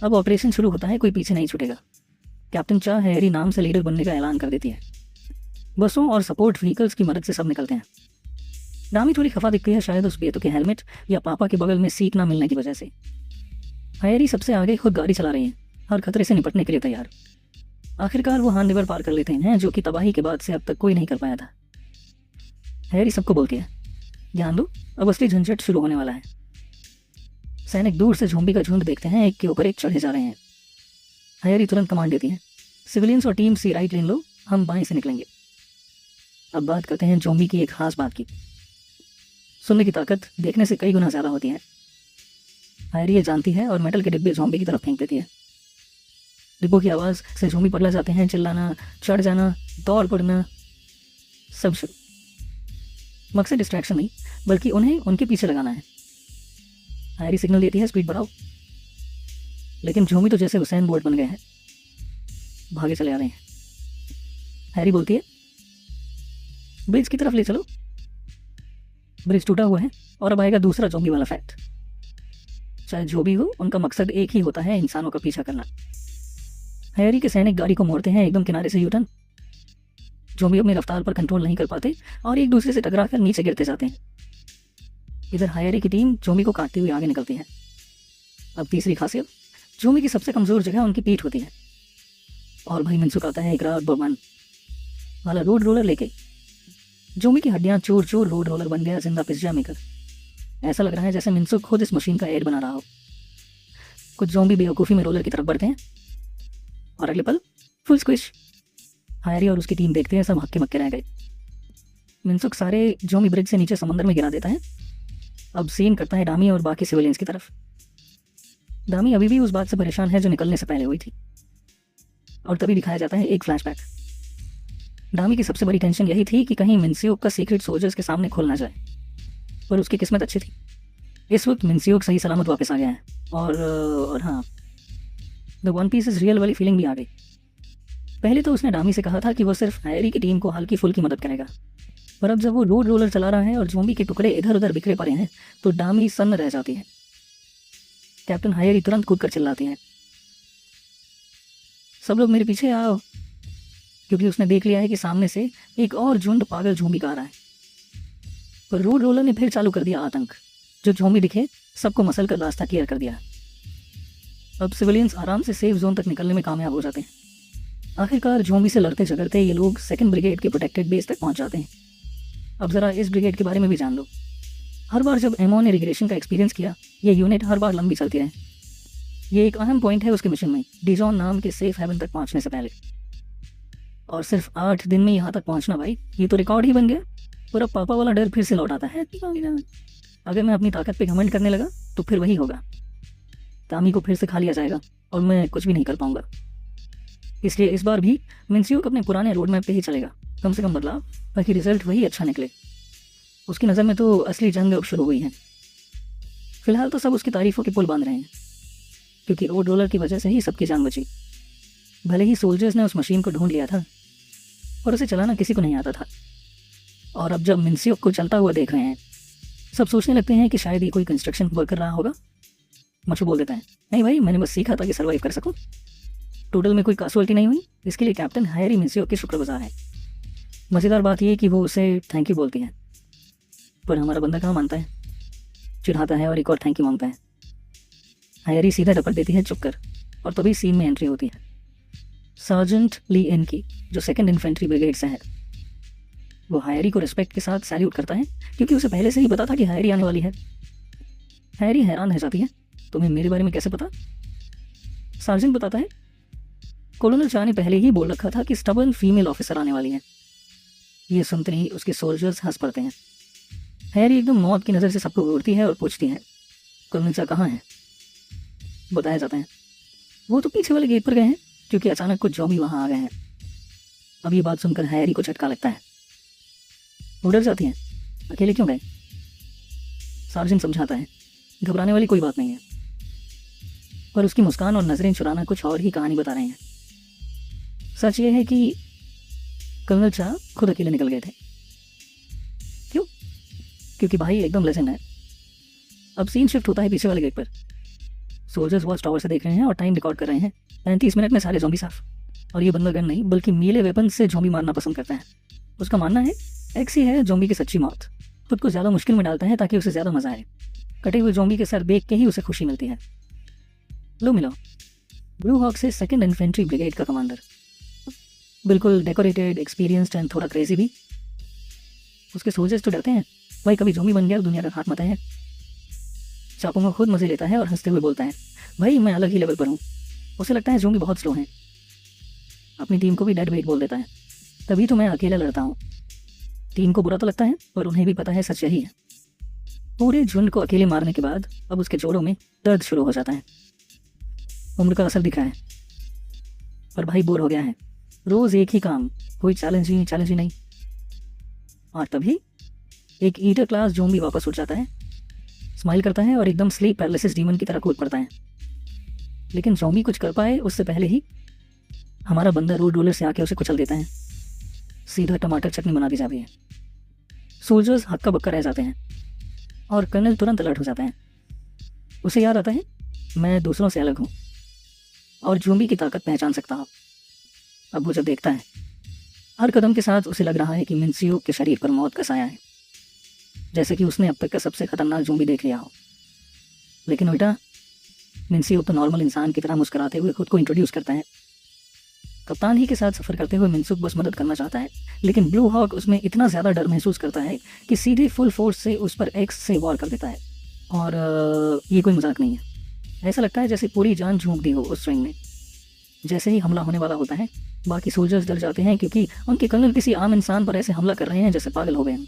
अब ऑपरेशन शुरू होता है, कोई पीछे नहीं छूटेगा। कैप्टन चाह हैरी नाम से लीडर बनने का ऐलान कर देती है। बसों और सपोर्ट व्हीकल्स की मदद से सब निकलते हैं। डामी थोड़ी खफा दिखती है, शायद उस बेतु के हेलमेट या पापा के बगल में सीट ना मिलने की वजह से। हैरी सबसे आगे खुद गाड़ी चला रही है, हर खतरे से निपटने के लिए तैयार। आखिरकार वो हान रिवर पार कर लेते हैं, जो कि तबाही के बाद से अब तक कोई नहीं कर पाया था। हैरी सबको बोलती है, ध्यान दो, अब असली झंझट शुरू होने वाला है। सैनिक दूर से ज़ॉम्बी का झुंड देखते हैं, एक के ऊपर एक चढ़े जा रहे हैं। हैरी तुरंत कमांड देती है, सिविलियंस और टीम सी राइट लेन लो, हम बाएं से निकलेंगे। अब बात करते हैं ज़ॉम्बी की एक खास बात की। सुनने की ताकत देखने से कई गुना ज़्यादा होती है। हैरी ये जानती है और मेटल के डिब्बे ज़ॉम्बी की तरफ फेंक देती है। डिब्बों की आवाज़ से ज़ॉम्बी पगला जाते हैं, चिल्लाना, चढ़ जाना, दौड़ पड़ना, सब शुरू। मकसद डिस्ट्रैक्शन नहीं, बल्कि उन्हें उनके पीछे लगाना है। हैरी सिग्नल देती है, स्पीड बढ़ाओ। लेकिन ज़ॉम्बी तो जैसे हुसैन बोल्ट बन गए हैं, भागे चले आ रहे हैं। हैरी बोलती है, ब्रिज की तरफ ले चलो। ब्रिज टूटा हुआ है और अब आएगा दूसरा ज़ॉम्बी वाला फैक्ट। चाहे जो भी हो, उनका मकसद एक ही होता है, इंसानों का पीछा करना। हैरी के सैनिक गाड़ी को मोड़ते हैं, एकदम किनारे से यूटर्न। ज़ॉम्बी अपनी रफ्तार पर कंट्रोल नहीं कर पाते और एक दूसरे से टकराकर नीचे गिरते जाते हैं। इधर हैरी की टीम ज़ॉम्बी को काटते हुए आगे निकलती है। अब तीसरी खासियत, ज़ॉम्बी की सबसे कमज़ोर जगह उनकी पीठ होती है। और भाई मिनसुक आता है एक रात बर्मन वाला रोड रोलर लेके। ज़ॉम्बी की हड्डियां चूर चूर रोड रोलर बन गया, जिंदा पिज्जा मेकर। ऐसा लग रहा है जैसे मिनसुक खुद इस मशीन का एड बना रहा हो। कुछ ज़ॉम्बी बेवकूफ़ी में रोलर की तरफ बढ़ते हैं और अगले पल फुल स्क्विश। हैरी और उसकी टीम देखते हैं, सब हक्के मक्के रह गए। मिनसुक सारे ज़ॉम्बी ब्रिज से नीचे समंदर में गिरा देता है। अब सीन करता है डामी और बाकी सिविलियंस की तरफ। डामी अभी भी उस बात से परेशान है जो निकलने से पहले हुई थी। और तभी दिखाया जाता है एक फ्लैशबैक। डामी की सबसे बड़ी टेंशन यही थी कि कहीं मिनसियोक का सीक्रेट सोल्जर्स के सामने खुल ना जाए, पर उसकी किस्मत अच्छी थी। इस वक्त मिनसियोक सही सलामत वापस आ गया है और हाँ, the One Piece is real वाली फीलिंग भी आ गई। पहले तो उसने डामी से कहा था कि वो सिर्फ हैरी की टीम को हल्की फुल्की मदद करेगा, पर अब जब वो रोड रोलर चला रहा है और ज़ॉम्बी के टुकड़े इधर उधर बिखरे पड़े हैं तो डामी सन्न रह जाती है। कैप्टन हैरी तुरंत कूद कर चिल्लाती है, सब लोग मेरे पीछे आओ, क्योंकि उसने देख लिया है कि सामने से एक और झुंड पागल ज़ॉम्बी का आ रहा है। पर रोड रोलर ने फिर चालू कर दिया आतंक। जो ज़ॉम्बी दिखे सबको मसल कर रास्ता क्लियर कर दिया। अब सिविलियंस आराम से सेफ जोन तक निकलने में कामयाब हो जाते हैं। आखिरकार ज़ॉम्बी से लड़ते झगड़ते ये लोग सेकंड ब्रिगेड के प्रोटेक्टेड बेस तक पहुंच जाते हैं। अब ज़रा इस ब्रिगेड के बारे में भी जान लो। हर बार जब एमओ ने रिग्रेशन का एक्सपीरियंस किया, ये यूनिट हर बार लंबी चलती रहे। ये एक अहम पॉइंट है उसके मिशन में, डिजॉन नाम के सेफ हेवन तक पहुंचने से पहले। और सिर्फ 8 दिन में यहाँ तक पहुंचना, भाई ये तो रिकॉर्ड ही बन गया। पर अब पापा वाला डर फिर से लौट आता है। अगर मैं अपनी ताकत पे घमंड करने लगा तो फिर वही होगा, तामी को फिर से खा लिया जाएगा और मैं कुछ भी नहीं कर पाऊंगा। इसलिए इस बार भी मिनसियोक अपने पुराने रोड मैप पे ही चलेगा, कम से कम बदलाव, ताकि रिजल्ट वही अच्छा निकले। उसकी नज़र में तो असली जंग अब शुरू हुई है। फिलहाल तो सब उसकी तारीफों के पुल बांध रहे हैं, क्योंकि रोड रोलर की वजह से ही सबकी जान बची। भले ही सोल्जर्स ने उस मशीन को ढूंढ लिया था और उसे चलाना किसी को नहीं आता था, और अब जब मिनसियोक को चलता हुआ देख रहे हैं, सब सोचने लगते हैं कि शायद ये कोई कंस्ट्रक्शन वर्कर रहा होगा। मचू बोल देता है, नहीं भाई, मैंने बस सीखा था कि सर्वाइव कर सकूं। टोटल में कोई कैजुअल्टी नहीं हुई, इसके लिए कैप्टन हैरी मिनसियोक के शुक्रगुजार है। मज़ेदार बात यह कि वो उसे थैंक यू बोलती है, पर हमारा बंदा कहाँ मानता है, चिढ़ाता है और एक और थैंक यू मांगता है। हैरी सीधा टपक देती है, चुप कर। और तभी सीन में एंट्री होती है सार्जेंट ली एन की, जो 2nd इन्फेंट्री ब्रिगेड से है। वो हैरी को रिस्पेक्ट के साथ सैल्यूट करता है, क्योंकि उसे पहले से ही पता था कि हैरी आने वाली है। हैरी हैरान रह जाती है, तुम्हें मेरे बारे में कैसे पता? सार्जेंट बताता है, कॉलोनल शाह ने पहले ही बोल रखा था कि स्टबल फीमेल ऑफिसर आने वाली है। ये सुनते ही उसके सोल्जर्स हंस पड़ते हैं। हैरी एकदम मौत की नज़र से सबको घूरती है और पूछती है, कॉलोनल शाह कहाँ हैं? बताया जाता है, वो तो पीछे वाले गेट पर गए हैं, क्योंकि अचानक कुछ ज़ॉम्बी वहाँ आ गए हैं। अब ये बात सुनकर हैरी को झटका लगता है। वो डर जाती हैं, अकेले क्यों गए? सार्जेंट समझाता है, घबराने वाली कोई बात नहीं है, पर उसकी मुस्कान और नजरें चुराना कुछ और ही कहानी बता रहे हैं। सच ये है कि कर्नल शाह खुद अकेले निकल गए थे। क्यों? क्योंकि भाई एकदम लेजेंड है। अब सीन शिफ्ट होता है पीछे वाले गेट पर। सोल्जर्स वॉच टावर से देख रहे हैं और टाइम रिकॉर्ड कर रहे हैं। 35 मिनट में सारे ज़ॉम्बी साफ। और ये बंदा गन नहीं बल्कि मीले वेपन से ज़ॉम्बी मारना पसंद करता है। उसका मानना है एक्स ही है ज़ॉम्बी की सच्ची मौत। खुद को ज़्यादा मुश्किल में डालता है ताकि उसे ज़्यादा मजा आए। कटे हुए ज़ॉम्बी के सर देख के ही उसे खुशी मिलती है। लो मिलो, ब्लू हॉक से 2nd इन्फेंट्री ब्रिगेड का कमांडर, बिल्कुल डेकोरेटेड, एक्सपीरियंस्ड एंड थोड़ा क्रेजी भी। उसके सोल्जर्स तो डरते हैं, भाई कभी ज़ॉम्बी बन गया और दुनिया का खात्मा है। चापों में खुद मजे लेता है और हंसते हुए बोलता है, भाई मैं अलग ही लेवल पर हूँ। उसे लगता है ज़ॉम्बी बहुत स्लो हैं। अपनी टीम को भी डेड वेट बोल देता है, तभी तो मैं अकेला लड़ता हूँ। टीम को बुरा तो लगता है पर उन्हें भी पता है सच यही है। पूरे झुंड को अकेले मारने के बाद अब उसके जोड़ों में दर्द शुरू हो जाता है। उम्र का असर दिखा है, पर भाई बोर हो गया है। रोज एक ही काम, कोई चैलेंज ही नहीं। और तभी एक ईटर क्लास ज़ॉम्बी वापस उठ जाता है, स्माइल करता है और एकदम स्लीप पैरालिसिस डीमन की तरह कूद पड़ता है। लेकिन ज़ॉम्बी कुछ कर पाए उससे पहले ही हमारा बंदा रोड रोलर से आके उसे कुचल देता है। सीधा टमाटर चटनी बना दी जाती है। सोल्जर्स हक्का बक्का रह जाते हैं और कर्नल तुरंत अलर्ट हो जाता है। उसे याद आता है, मैं दूसरों से अलग हूँ और ज़ॉम्बी की ताकत पहचान सकता हूँ। अब वो जब देखता है, हर कदम के साथ उसे लग रहा है कि मिन्सियो के शरीर पर मौत का साया है, जैसे कि उसने अब तक का सबसे खतरनाक ज़ॉम्बी देख लिया हो। लेकिन उल्टा मिन्सियो तो नॉर्मल इंसान की तरह मुस्कुराते हुए खुद को इंट्रोड्यूस करता है। कप्तान ही के साथ सफ़र करते हुए मिन्सुक बस मदद करना चाहता है, लेकिन ब्लू हॉक उसमें इतना ज़्यादा डर महसूस करता है कि सीधे फुल फोर्स से उस पर एक्स से वॉर कर देता है। और ये कोई मजाक नहीं है। ऐसा लगता है जैसे पूरी जान झोंक दी हो उस स्विंग में। जैसे ही हमला होने वाला होता है, बाकी सोल्जर्स डर जाते हैं क्योंकि उनके कर्नल किसी आम इंसान पर ऐसे हमला कर रहे हैं जैसे पागल हो गए हैं।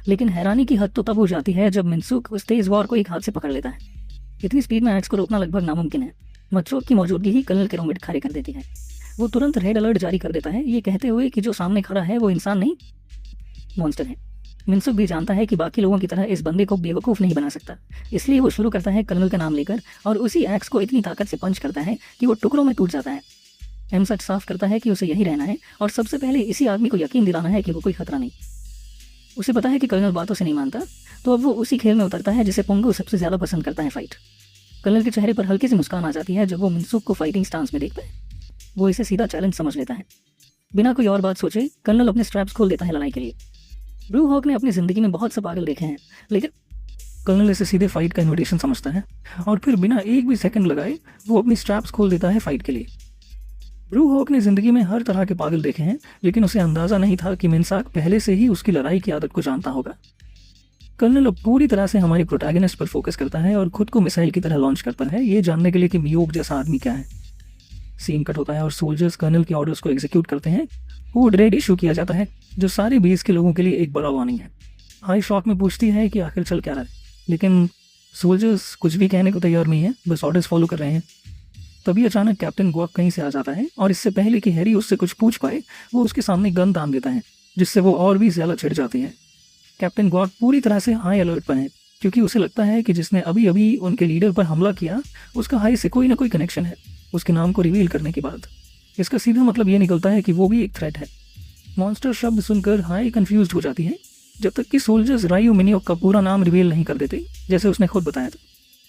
लेकिन हैरानी की हद तो तब हो जाती है जब मिन्सुक उस तेज वॉर को एक हाथ से पकड़ लेता है। इतनी स्पीड में एक्स को रोकना लगभग नामुमकिन है। मचोक की मौजूदगी ही कर्नल के रोंगटे खड़े कर देती है। वो तुरंत रेड अलर्ट जारी कर देता है, ये कहते हुए कि जो सामने खड़ा है वो इंसान नहीं, मॉन्स्टर है। मिन्सुक भी जानता है कि बाकी लोगों की तरह इस बंदे को बेवकूफ़ नहीं बना सकता, इसलिए वो शुरू करता है कर्नल का नाम लेकर और उसी एक्स को इतनी ताकत से पंच करता है कि वो टुकड़ों में टूट जाता है। एम सच साफ करता है कि उसे यही रहना है और सबसे पहले इसी आदमी को यकीन दिलाना है कि वो कोई खतरा नहीं। उसे पता है कि कर्नल बातों से नहीं मानता, तो अब वो उसी खेल में उतरता है जिसे पोंगो सबसे ज़्यादा पसंद करता है, फाइट। कर्नल के चेहरे पर हल्की सी मुस्कान आ जाती है जब वो मिन्सुक को फाइटिंग स्टांस में देखता है। वो इसे सीधा चैलेंज समझ लेता है। बिना कोई और बात सोचे कर्नल अपने स्ट्रैप्स खोल देता है लड़ाई के लिए। ब्लू हॉक ने अपनी ज़िंदगी में बहुत से पागल देखे हैं, लेकिन कर्नल इसे सीधे फाइट का इन्विटेशन समझता है और फिर बिना एक भी सेकंड लगाए वो अपनी स्ट्रैप्स खोल देता है फाइट के लिए। ब्लू हॉक ने ज़िंदगी में हर तरह के पागल देखे हैं, लेकिन उसे अंदाज़ा नहीं था कि मिन्साक पहले से ही उसकी लड़ाई की आदत को जानता होगा। कर्नल अब पूरी तरह से हमारे प्रोटैगनिस्ट पर फोकस करता है और खुद को मिसाइल की तरह लॉन्च करता है, ये जानने के लिए कि मियोक जैसा आदमी क्या है। सीन कट होता है और सोल्जर्स कर्नल के ऑर्डर्स को एग्जीक्यूट करते हैं। कोड रेड इशू किया जाता है, जो सारे बेस के लोगों के लिए एक बड़ा वार्निंग है। हाई शॉक में पूछती है कि आखिर चल क्या रहा है, लेकिन सोल्जर्स कुछ भी कहने को तैयार नहीं है, बस ऑर्डर्स फॉलो कर रहे हैं। तभी अचानक कैप्टन ग्वाक कहीं से आ जाता है और इससे पहले कि हैरी उससे कुछ पूछ पाए वो उसके सामने गन तान देता है, जिससे वो और भी ज़्यादा छिड़ जाती है। कैप्टन ग्वाक पूरी तरह से हाई अलर्ट पर है क्योंकि उसे लगता है कि जिसने अभी अभी उनके लीडर पर हमला किया उसका हाई से कोई ना कोई कनेक्शन है। उसके नाम को रिवील करने के बाद इसका सीधा मतलब ये निकलता है कि वो भी एक थ्रेट है। मॉन्स्टर शब्द सुनकर हाई कंफ्यूज्ड हो जाती है जब तक कि सोल्जर्स रायू मिनियोक का पूरा नाम रिवील नहीं कर देते, जैसे उसने खुद बताया था।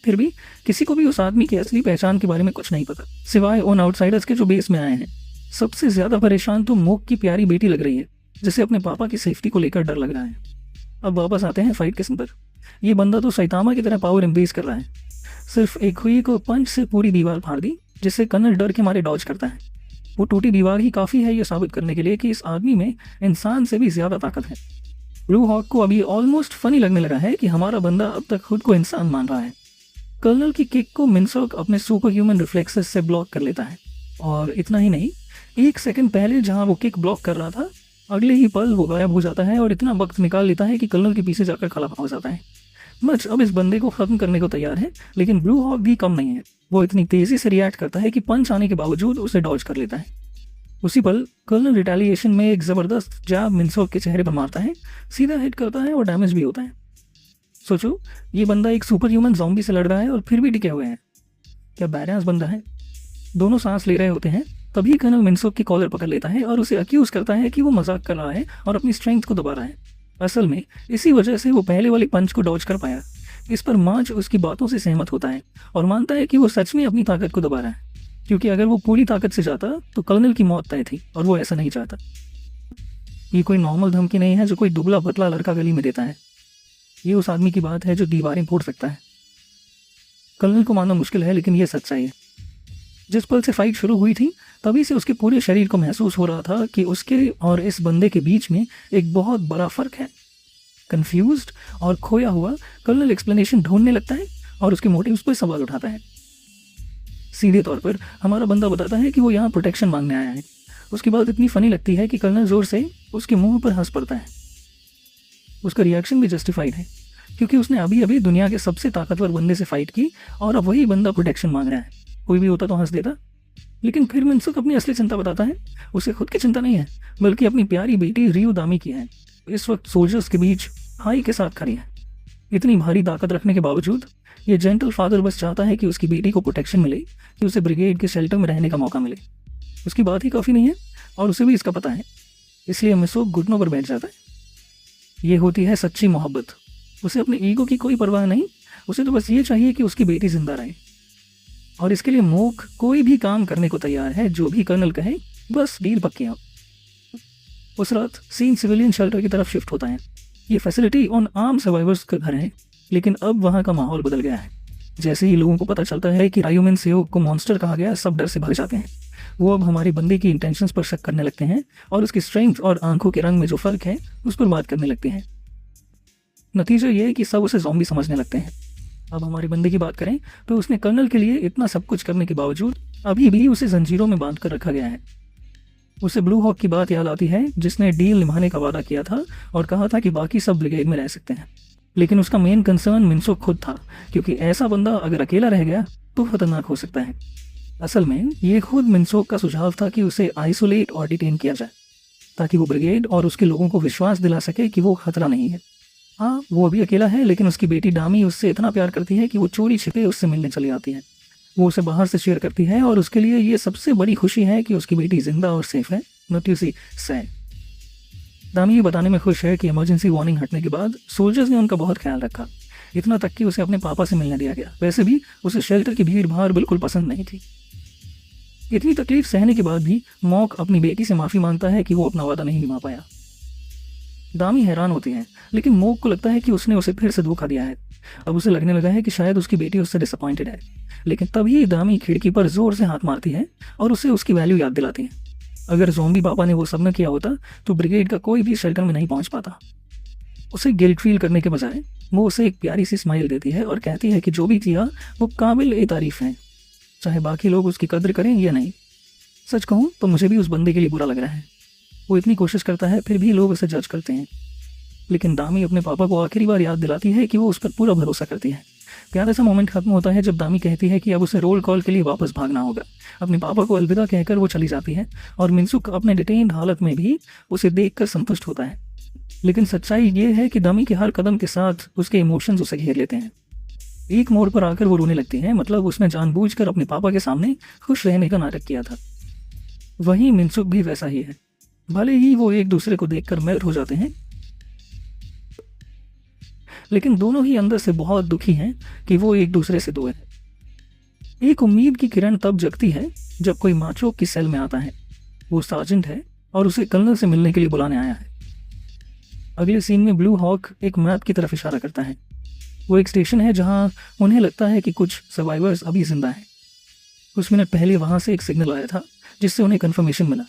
फिर भी किसी को भी उस आदमी की असली पहचान के बारे में कुछ नहीं पता, सिवाय उन आउटसाइडर्स के जो बेस में आए हैं। सबसे ज़्यादा परेशान तो मोक की प्यारी बेटी लग रही है, जिसे अपने पापा की सेफ्टी को लेकर डर लग रहा है। अब वापस आते हैं फाइट के सीन पर। ये बंदा तो सैतामा की तरह पावर एम्ब्रेस कर रहा है। सिर्फ एक हुई को पंच से पूरी दीवार फाड़ दी, जिससे कर्नल डर के मारे डॉज करता है। वो टूटी दीवार ही काफ़ी है ये साबित करने के लिए कि इस आदमी में इंसान से भी ज़्यादा ताकत है। ब्लू हॉक को अभी ऑलमोस्ट फनी लगने लगा है कि हमारा बंदा अब तक खुद को इंसान मान रहा है। कर्नल की किक को मिनसॉक अपने सुपर ह्यूमन रिफ्लेक्सेस से ब्लॉक कर लेता है, और इतना ही नहीं, 1 सेकंड पहले जहां वो किक ब्लॉक कर रहा था, अगले ही पल वो गायब हो जाता है और इतना वक्त निकाल लेता है कि कर्नल के पीछे जाकर खड़ा हो जाता है। मच अब इस बंदे को खत्म करने को तैयार है, लेकिन ब्लू हॉक भी कम नहीं है। वो इतनी तेजी से रिएक्ट करता है कि पंच आने के बावजूद उसे डॉज कर लेता है। उसी पल कर्नल रिटेलिएशन में एक जबरदस्त जैब मिनसॉक के चेहरे पर मारता है, सीधा हिट करता है और डैमेज भी होता है। सोचो, ये बंदा एक सुपर ह्यूमन ज़ॉम्बी से लड़ रहा है और फिर भी टिके हुए हैं। क्या बैलेंस बंदा है। दोनों सांस ले रहे होते हैं, तभी कर्नल मिनसॉक की कॉलर पकड़ लेता है और उसे अक्यूज करता है कि वो मजाक कर रहा है और अपनी स्ट्रेंथ को दबा रहा है। असल में इसी वजह से वो पहले वाली पंच को डॉज कर पाया। इस पर मार्च उसकी बातों से सहमत होता है और मानता है कि वो सच में अपनी ताकत को दबा रहा है, क्योंकि अगर वो पूरी ताकत से जाता तो कर्नल की मौत तय थी और वो ऐसा नहीं चाहता। ये कोई नॉर्मल धमकी नहीं है जो कोई दुबला पतला लड़का गली में देता है। ये उस आदमी की बात है जो दीवारें फोड़ सकता है। कर्नल को मानना मुश्किल है, लेकिन ये सच्चाई है। जिस पल से फाइट शुरू हुई थी, तभी से उसके पूरे शरीर को महसूस हो रहा था कि उसके और इस बंदे के बीच में एक बहुत बड़ा फर्क है। कंफ्यूज्ड और खोया हुआ कर्नल एक्सप्लेनेशन ढूंढने लगता है और उसके मोटिव्स पर सवाल उठाता है। सीधे तौर पर हमारा बंदा बताता है कि वो यहाँ प्रोटेक्शन मांगने आया है। उसकी बात इतनी फनी लगती है कि कर्नल जोर से उसके मुंह पर हंस पड़ता है। उसका रिएक्शन भी जस्टिफाइड है, क्योंकि उसने अभी अभी दुनिया के सबसे ताकतवर बंदे से फाइट की और अब वही बंदा प्रोटेक्शन मांग रहा है। कोई भी होता तो हंस देता, लेकिन फिर मिनसॉक अपनी असली चिंता बताता है। उसे खुद की चिंता नहीं है, बल्कि अपनी प्यारी बेटी रियो दामी की है। इस वक्त सोल्जर्स के बीच हाई के साथ खड़ी है। इतनी भारी ताकत रखने के बावजूद ये जेंटल फादर बस चाहता है कि उसकी बेटी को प्रोटेक्शन मिले, कि उसे ब्रिगेड के शेल्टर में रहने का मौका मिले। उसकी बात ही काफ़ी नहीं है और उसे भी इसका पता है, इसलिए मिनसॉक घुटनों पर बैठ जाता है। ये होती है सच्ची मोहब्बत। उसे अपने ईगो की कोई परवाह नहीं, उसे तो बस ये चाहिए कि उसकी बेटी जिंदा रहे, और इसके लिए मोक कोई भी काम करने को तैयार है, जो भी कर्नल कहे, बस डील पक्की हो। उस रात सीन सिविलियन शेल्टर की तरफ शिफ्ट होता है। ये फैसिलिटी उन आम सर्वाइवर्स का घर है, लेकिन अब वहाँ का माहौल बदल गया है। जैसे ही लोगों को पता चलता है कि रायुमेन सेओग को मॉन्स्टर कहा गया, सब डर से भाग जाते हैं। वो अब हमारे बंदे की इंटेंशंस पर शक करने लगते हैं और उसकी स्ट्रेंथ और आंखों के रंग में जो फर्क है उस पर बात करने लगते हैं। नतीजा ये है कि सब उसे ज़ॉम्बी समझने लगते हैं। अब हमारे बंदे की बात करें तो उसने कर्नल के लिए इतना सब कुछ करने के बावजूद अभी भी उसे जंजीरों में बांध कर रखा गया है। उसे ब्लू हॉक की बात याद आती है, जिसने डील निभाने का वादा किया था और कहा था कि बाकी सब ब्रिगेड में रह सकते हैं। लेकिन उसका मेन कंसर्न मिनसॉक खुद था, क्योंकि ऐसा बंदा अगर अकेला रह गया तो खतरनाक हो सकता है। असल में ये खुद मिनसॉक का सुझाव था कि उसे आइसोलेट और डिटेन किया जाए, ताकि वो ब्रिगेड और उसके लोगों को विश्वास दिला सके कि वो खतरा नहीं है। हाँ, वो अभी अकेला है, लेकिन उसकी बेटी डामी उससे इतना प्यार करती है कि वो चोरी छिपे उससे मिलने चली आती है। वो उसे बाहर से शेयर करती है और उसके लिए ये सबसे बड़ी खुशी है कि उसकी बेटी जिंदा और सेफ है, नॉट यू सी सैड। दामी ये बताने में खुश है कि इमरजेंसी वार्निंग हटने के बाद सोल्जर्स ने उनका बहुत ख्याल रखा, इतना तक कि उसे अपने पापा से मिलने दिया गया। वैसे भी उसे शेल्टर की भीड़ भाड़ बिल्कुल पसंद नहीं थी। इतनी तकलीफ सहने के बाद भी मॉक अपनी बेटी से माफ़ी मांगता है कि वो अपना वादा नहीं निभा पाया। दामी हैरान होती है, लेकिन मॉक को लगता है कि उसने उसे फिर से धोखा दिया है। अब उसे लगने लगा है कि शायद उसकी बेटी उससे डिसअपॉइंटेड है। लेकिन तभी दामी खिड़की पर जोर से हाथ मारती है और उसे उसकी वैल्यू याद दिलाती है। अगर ज़ॉम्बी पापा ने वो सब न किया होता तो ब्रिगेड का कोई भी शेल्टर में नहीं पहुंच पाता। उसे गिल्ट फील करने के बजाय वो उसे एक प्यारी सी स्माइल देती है और कहती है कि जो भी किया वो काबिल ए तारीफ है, चाहे बाकी लोग उसकी कद्र करें या नहीं। सच कहूँ तो मुझे भी उस बंदे के लिए बुरा लग रहा है। वो इतनी कोशिश करता है, फिर भी लोग उसे जज करते हैं। लेकिन दामी अपने पापा को आखिरी बार याद दिलाती है कि वो उस पर पूरा भरोसा करती है। प्यार ऐसा मोमेंट खत्म होता है जब दामी कहती है कि अब उसे रोल कॉल के लिए वापस भागना होगा। अपने पापा को अलविदा कहकर वो चली जाती है और मिनसॉक अपने डिटेन्ड हालत में भी उसे देखकर संतुष्ट होता है। लेकिन सच्चाई ये है कि दामी के हर कदम के साथ उसके इमोशंस उसे घेर लेते हैं। एक मोड़ पर आकर वो रोने लगती है, मतलब उसने जानबूझकर अपने पापा के सामने खुश रहने का नाटक किया था। वहीं मिनसॉक भी वैसा ही है। भले ही वो एक दूसरे को देखकर मेल्ट हो जाते हैं, लेकिन दोनों ही अंदर से बहुत दुखी हैं कि वो एक दूसरे से दूर हैं। एक उम्मीद की किरण तब जगती है जब कोई माचोक की सेल में आता है। वो सार्जेंट है और उसे कर्नल से मिलने के लिए बुलाने आया है। अगले सीन में ब्लू हॉक एक मैप की तरफ इशारा करता है। वो एक स्टेशन है जहां उन्हें लगता है कि कुछ सर्वाइवर्स अभी जिंदा हैं। कुछ मिनट पहले वहां से एक सिग्नल आया था जिससे उन्हें कंफर्मेशन मिला,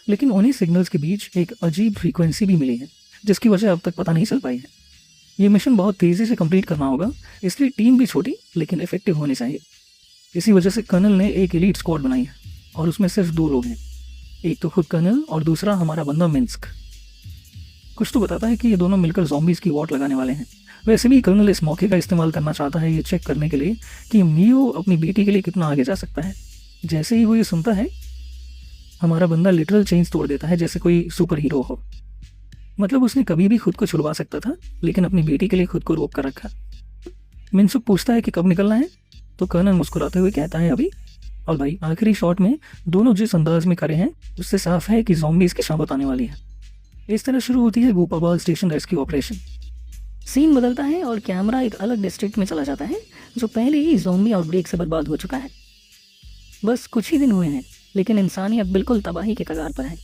लेकिन उन्हीं सिग्नल्स के बीच एक अजीब फ्रीक्वेंसी भी मिली है जिसकी वजह अब तक पता नहीं चल पाई है। ये मिशन बहुत तेज़ी से कंप्लीट करना होगा, इसलिए टीम भी छोटी लेकिन इफेक्टिव होनी चाहिए। इसी वजह से कर्नल ने एक एलीट स्क्वाड बनाई है और उसमें सिर्फ 2 लोग हैं, एक तो खुद कर्नल और दूसरा हमारा बंदा मिन्स्क। कुछ तो बताता है कि ये दोनों मिलकर ज़ॉम्बीज़ की वॉट लगाने वाले हैं। वैसे भी कर्नल इस मौके का इस्तेमाल करना चाहता है ये चेक करने के लिए कि मियो अपनी बेटी के लिए कितना आगे जा सकता है। जैसे ही वो ये सुनता है, हमारा बंदा लिटरल चेंज तोड़ देता है जैसे कोई सुपर हीरो हो। मतलब उसने कभी भी खुद को छुड़वा सकता था, लेकिन अपनी बेटी के लिए खुद को रोक कर रखा। मिन्सुक पूछता है कि कब निकलना है, तो कर्नल मुस्कुराते हुए कहता है अभी। और भाई आखिरी शॉट में दोनों जिस अंदाज में खड़े हैं उससे साफ है कि ज़ॉम्बीज़ की शामत आने वाली है। इस तरह शुरू होती है गोपाबाल स्टेशन रेस्क्यू ऑपरेशन। सीन बदलता है और कैमरा एक अलग डिस्ट्रिक्ट में चला जाता है जो पहले ही ज़ॉम्बी आउटब्रेक से बर्बाद हो चुका है। बस कुछ ही दिन हुए हैं, लेकिन इंसानियत बिल्कुल तबाही के कगार पर है।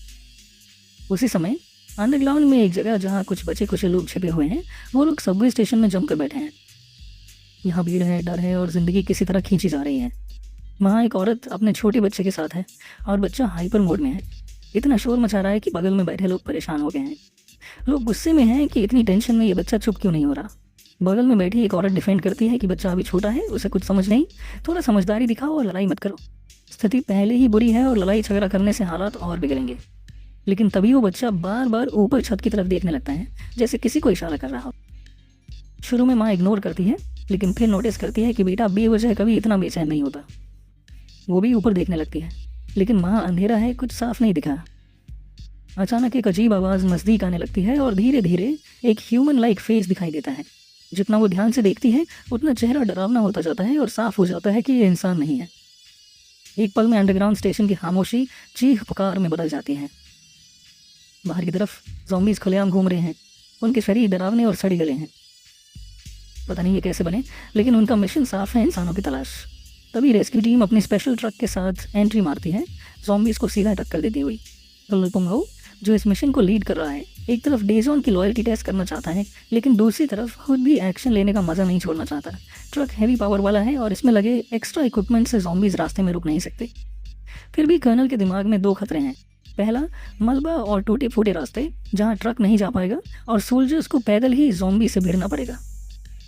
उसी समय अंडरग्राउंड में एक जगह जहाँ कुछ बचे कुछ लोग छिपे हुए हैं, वो लोग सबवे स्टेशन में जमकर बैठे हैं। यहाँ भीड़ है, डर है और ज़िंदगी किसी तरह खींची जा रही है। वहाँ एक औरत अपने छोटे बच्चे के साथ है और बच्चा हाइपर मोड में है। इतना शोर मचा रहा है कि बगल में बैठे लोग परेशान हो गए हैं। लोग गुस्से में हैं कि इतनी टेंशन में ये बच्चा चुप क्यों नहीं हो रहा। बगल में बैठी एक औरत डिफेंड करती है कि बच्चा अभी छोटा है, उसे कुछ समझ नहीं, थोड़ा समझदारी दिखाओ और लड़ाई मत करो। स्थिति पहले ही बुरी है और लड़ाई झगड़ा करने से हालात और बिगड़ेंगे। लेकिन तभी वो बच्चा बार बार ऊपर छत की तरफ देखने लगता है, जैसे किसी को इशारा कर रहा हो। शुरू में माँ इग्नोर करती है, लेकिन फिर नोटिस करती है कि बेटा बेवजह कभी इतना बेचैन नहीं होता। वो भी ऊपर देखने लगती है, लेकिन वहाँ अंधेरा है, कुछ साफ नहीं दिखा। अचानक एक अजीब आवाज़ नज़दीक आने लगती है और धीरे धीरे एक ह्यूमन लाइक फेस दिखाई देता है। जितना वो ध्यान से देखती है उतना चेहरा डरावना होता जाता है और साफ हो जाता है कि ये इंसान नहीं है। एक पल में अंडरग्राउंड स्टेशन की खामोशी चीख पुकार में बदल जाती है। बाहर की तरफ ज़ॉम्बीज़ खुलेआम घूम रहे हैं। उनके शरीर डरावने और सड़े गले हैं। पता नहीं ये कैसे बने, लेकिन उनका मिशन साफ है, इंसानों की तलाश। तभी रेस्क्यू टीम अपनी स्पेशल ट्रक के साथ एंट्री मारती है, ज़ॉम्बीज़ को सीधा टक्कर देती हुई। कर्नल पुंगाओ, जो इस मिशन को लीड कर रहा है, एक तरफ डेजॉन की लॉयल्टी टेस्ट करना चाहता है, लेकिन दूसरी तरफ खुद भी एक्शन लेने का मज़ा नहीं छोड़ना चाहता। ट्रक हैवी पावर वाला है और इसमें लगे एक्स्ट्रा इक्विपमेंट से ज़ॉम्बीज़ रास्ते में रुक नहीं सकते। फिर भी कर्नल के दिमाग में 2 खतरे हैं। पहला, मलबा और टूटे फूटे रास्ते जहाँ ट्रक नहीं जा पाएगा और सोल्जर्स को पैदल ही ज़ॉम्बी से भिड़ना पड़ेगा।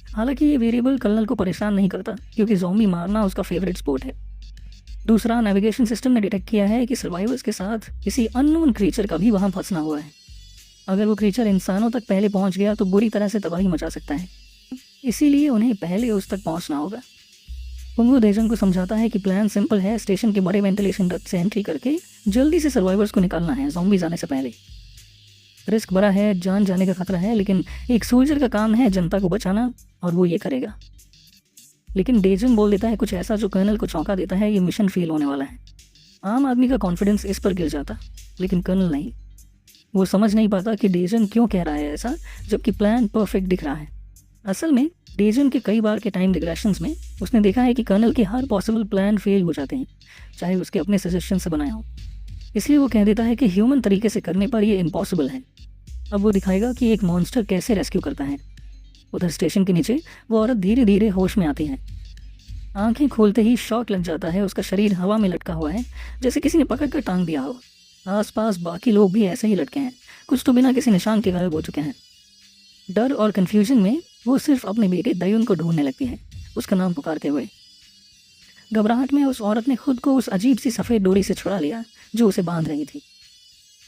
हालांकि ये वेरिएबल कर्नल को परेशान नहीं करता, क्योंकि ज़ॉम्बी मारना उसका फेवरेट स्पोर्ट है। दूसरा, नेविगेशन सिस्टम ने डिटेक्ट किया है कि सर्वाइवर्स के साथ किसी अननोन क्रीचर का भी वहाँ फंसना हुआ है। अगर वो क्रीचर इंसानों तक पहले पहुँच गया तो बुरी तरह से तबाही मचा सकता है, इसीलिए उन्हें पहले उस तक पहुँचना होगा। पुंगू देजन को समझाता है कि प्लान सिंपल है, स्टेशन के बड़े वेंटिलेशन डक्ट से एंट्री करके जल्दी से सर्वाइवर्स को निकालना है ज़ॉम्बीज़ आने से पहले। रिस्क बड़ा है, जान जाने का खतरा है, लेकिन एक सोल्जर का काम है जनता को बचाना और वो ये करेगा। लेकिन डेजन बोल देता है कुछ ऐसा जो कर्नल को चौंका देता है, ये मिशन फेल होने वाला है। आम आदमी का कॉन्फिडेंस इस पर गिर जाता, लेकिन कर्नल नहीं। वो समझ नहीं पाता कि डेजन क्यों कह रहा है ऐसा, जबकि प्लान परफेक्ट दिख रहा है। असल में डेजन के कई बार के टाइम डिग्रेशंस में उसने देखा है कि कर्नल के हर पॉसिबल प्लान फेल हो जाते हैं, चाहे उसके अपने सजेशन से बनाया हो। इसलिए वो कह देता है कि ह्यूमन तरीके से करने पर ये इम्पॉसिबल है। अब वो दिखाएगा कि एक मॉन्स्टर कैसे रेस्क्यू करता है। उधर स्टेशन के नीचे वो औरत धीरे धीरे होश में आती है। आंखें खोलते ही शॉक लग जाता है, उसका शरीर हवा में लटका हुआ है, जैसे किसी ने पकड़ कर टांग दिया हो। आसपास बाकी लोग भी ऐसे ही लटके हैं, कुछ तो बिना किसी निशान के गायब हो चुके हैं। डर और कन्फ्यूजन में वो सिर्फ अपने बेटे दयुन को ढूंढने लगती है, उसका नाम पुकारते हुए। घबराहट में उस औरत ने खुद को उस अजीब सी सफ़ेद डोरी से छुड़ा लिया जो उसे बांध रही थी।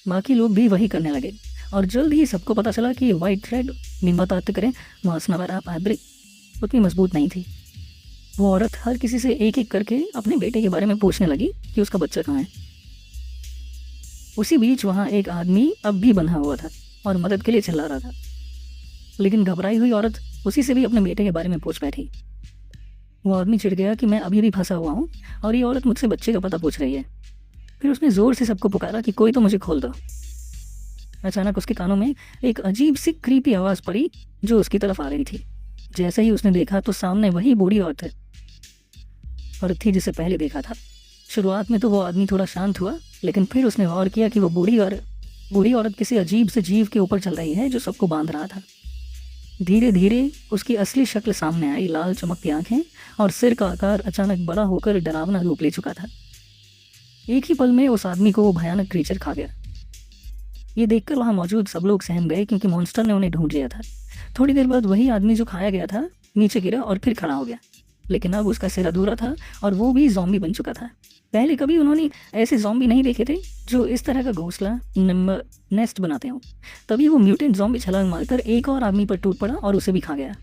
बाकी लोग भी वही करने लगे और जल्द ही सबको पता चला कि वाइट थ्रेड निम्बतात करें वासनावरा फैब्रिक उतनी मजबूत नहीं थी। वो औरत हर किसी से एक एक करके अपने बेटे के बारे में पूछने लगी कि उसका बच्चा कहाँ है। उसी बीच वहाँ एक आदमी अब भी बंधा हुआ था और मदद के लिए चिल्ला रहा था, लेकिन घबराई हुई औरत उसी से भी अपने बेटे के बारे में पूछ बैठी। वो आदमी चिढ़ गया कि मैं अभी भी फंसा हुआ हूँ और ये औरत मुझसे बच्चे का पता पूछ रही है। फिर उसने ज़ोर से सबको पुकारा कि कोई तो मुझे खोल दो। अचानक उसके कानों में एक अजीब सी क्रीपी आवाज़ पड़ी जो उसकी तरफ आ रही थी। जैसे ही उसने देखा तो सामने वही बूढ़ी औरत थी जिसे पहले देखा था। शुरुआत में तो वो आदमी थोड़ा शांत हुआ, लेकिन फिर उसने गौर किया कि वो बूढ़ी औरत किसी अजीब से जीव के ऊपर चल रही है जो सबको बांध रहा था। धीरे धीरे उसकी असली शक्ल सामने आई, लाल चमकती आंखें और सिर का आकार अचानक बड़ा होकर डरावना रूप ले चुका था। एक ही पल में उस आदमी को वो भयानक क्रीचर खा गया। ये देखकर वहाँ मौजूद सब लोग सहम गए, क्योंकि मॉन्स्टर ने उन्हें ढूंढ लिया था। थोड़ी देर बाद वही आदमी जो खाया गया था नीचे गिरा और फिर खड़ा हो गया, लेकिन अब उसका सिर अधूरा था और वो भी ज़ॉम्बी बन चुका था। पहले कभी उन्होंने ऐसे ज़ॉम्बी नहीं देखे थे जो इस तरह का घोंसला नेस्ट बनाते हों। तभी वो म्यूटेंट ज़ॉम्बी छलांग मारकर एक और आदमी पर टूट पड़ा और उसे भी खा गया।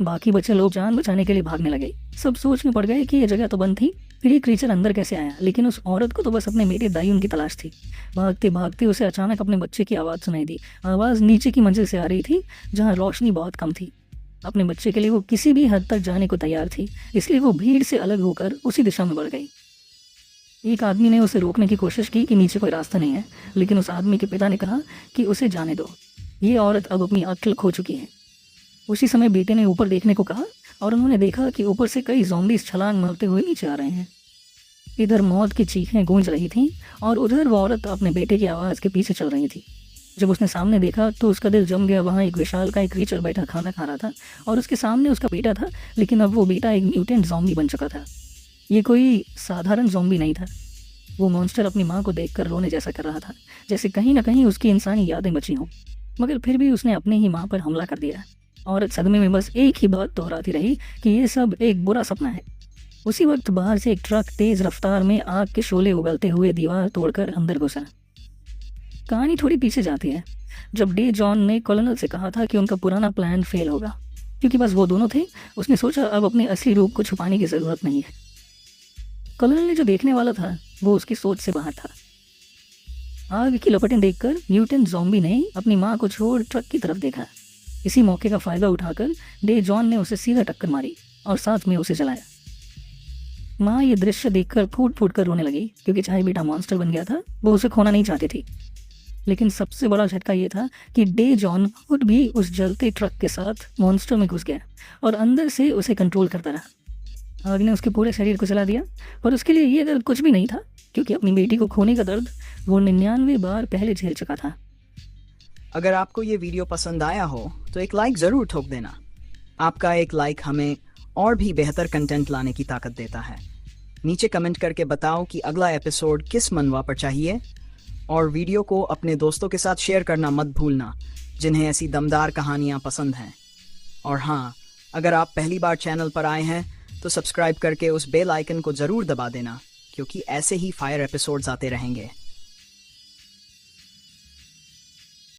बाकी बचे लोग जान बचाने के लिए भागने लगे। सब सोच में पड़ गए कि ये जगह तो बंद थी, फिर ये क्रीचर अंदर कैसे आया। लेकिन उस औरत को तो बस अपने बेटे दायून की तलाश थी। भागते भागते उसे अचानक अपने बच्चे की आवाज़ सुनाई दी। आवाज़ नीचे की मंजिल से आ रही थी जहाँ रोशनी बहुत कम थी। अपने बच्चे के लिए वो किसी भी हद तक जाने को तैयार थी, इसलिए वो भीड़ से अलग होकर उसी दिशा में बढ़ गई। एक आदमी ने उसे रोकने की कोशिश की कि नीचे कोई रास्ता नहीं है, लेकिन उस आदमी के पिता ने कहा कि उसे जाने दो, ये औरत अब अपनी अक्ल खो चुकी है। उसी समय बेटे ने ऊपर देखने को कहा और उन्होंने देखा कि ऊपर से कई ज़ॉम्बीज़ छलांग मारते हुए नीचे आ रहे हैं। इधर मौत की चीखें गूंज रही थीं और उधर वो औरत अपने बेटे की आवाज़ के पीछे चल रही थी। जब उसने सामने देखा तो उसका दिल जम गया। वहाँ एक विशालकाय क्रीचर बैठा खाना खा रहा था और उसके सामने उसका बेटा था, लेकिन अब वो बेटा एक म्यूटेंट ज़ॉम्बी बन चुका था। ये कोई साधारण ज़ॉम्बी नहीं था। वो मॉन्स्टर अपनी माँ को देखकर रोने जैसा कर रहा था, जैसे कहीं ना कहीं उसकी इंसानी यादें बची हों, मगर फिर भी उसने अपनी ही माँ पर हमला कर दिया। औरत सदमे में बस एक ही बात दोहराती रही कि ये सब एक बुरा सपना है। उसी वक्त बाहर से एक ट्रक तेज़ रफ्तार में आग के शोले उगलते हुए दीवार तोड़कर अंदर घुसा। कहानी थोड़ी पीछे जाती है, जब डे जॉन ने कॉलोनल से कहा था कि उनका पुराना प्लान फेल होगा क्योंकि बस वो दोनों थे। उसने सोचा अब अपने असली रूप को छुपाने की ज़रूरत नहीं है। कॉलोनल ने जो देखने वाला था वो उसकी सोच से बाहर था। आग की लपटें देखकर म्यूटेंट ज़ॉम्बी ने अपनी माँ को छोड़ ट्रक की तरफ देखा। इसी मौके का फ़ायदा उठाकर डे जॉन ने उसे सीधा टक्कर मारी और साथ में उसे जलाया। माँ ये दृश्य देखकर फूट फूट कर रोने लगी, क्योंकि चाहे बेटा मॉन्स्टर बन गया था, वो उसे खोना नहीं चाहती थी। लेकिन सबसे बड़ा झटका ये था कि डे जॉन खुद भी उस जलते ट्रक के साथ मॉन्स्टर में घुस गया और अंदर से उसे कंट्रोल करता रहा। आग ने उसके पूरे शरीर को जला दिया, पर उसके लिए ये दर्द कुछ भी नहीं था, क्योंकि अपनी बेटी को खोने का दर्द वो 99 बार पहले झेल चुका था। अगर आपको ये वीडियो पसंद आया हो तो एक लाइक ज़रूर ठोक देना। आपका एक लाइक हमें और भी बेहतर कंटेंट लाने की ताकत देता है। नीचे कमेंट करके बताओ कि अगला एपिसोड किस मनवा पर चाहिए, और वीडियो को अपने दोस्तों के साथ शेयर करना मत भूलना जिन्हें ऐसी दमदार कहानियाँ पसंद हैं। और हाँ, अगर आप पहली बार चैनल पर आए हैं तो सब्सक्राइब करके उस बेल आइकन को ज़रूर दबा देना, क्योंकि ऐसे ही फायर एपिसोड्स आते रहेंगे।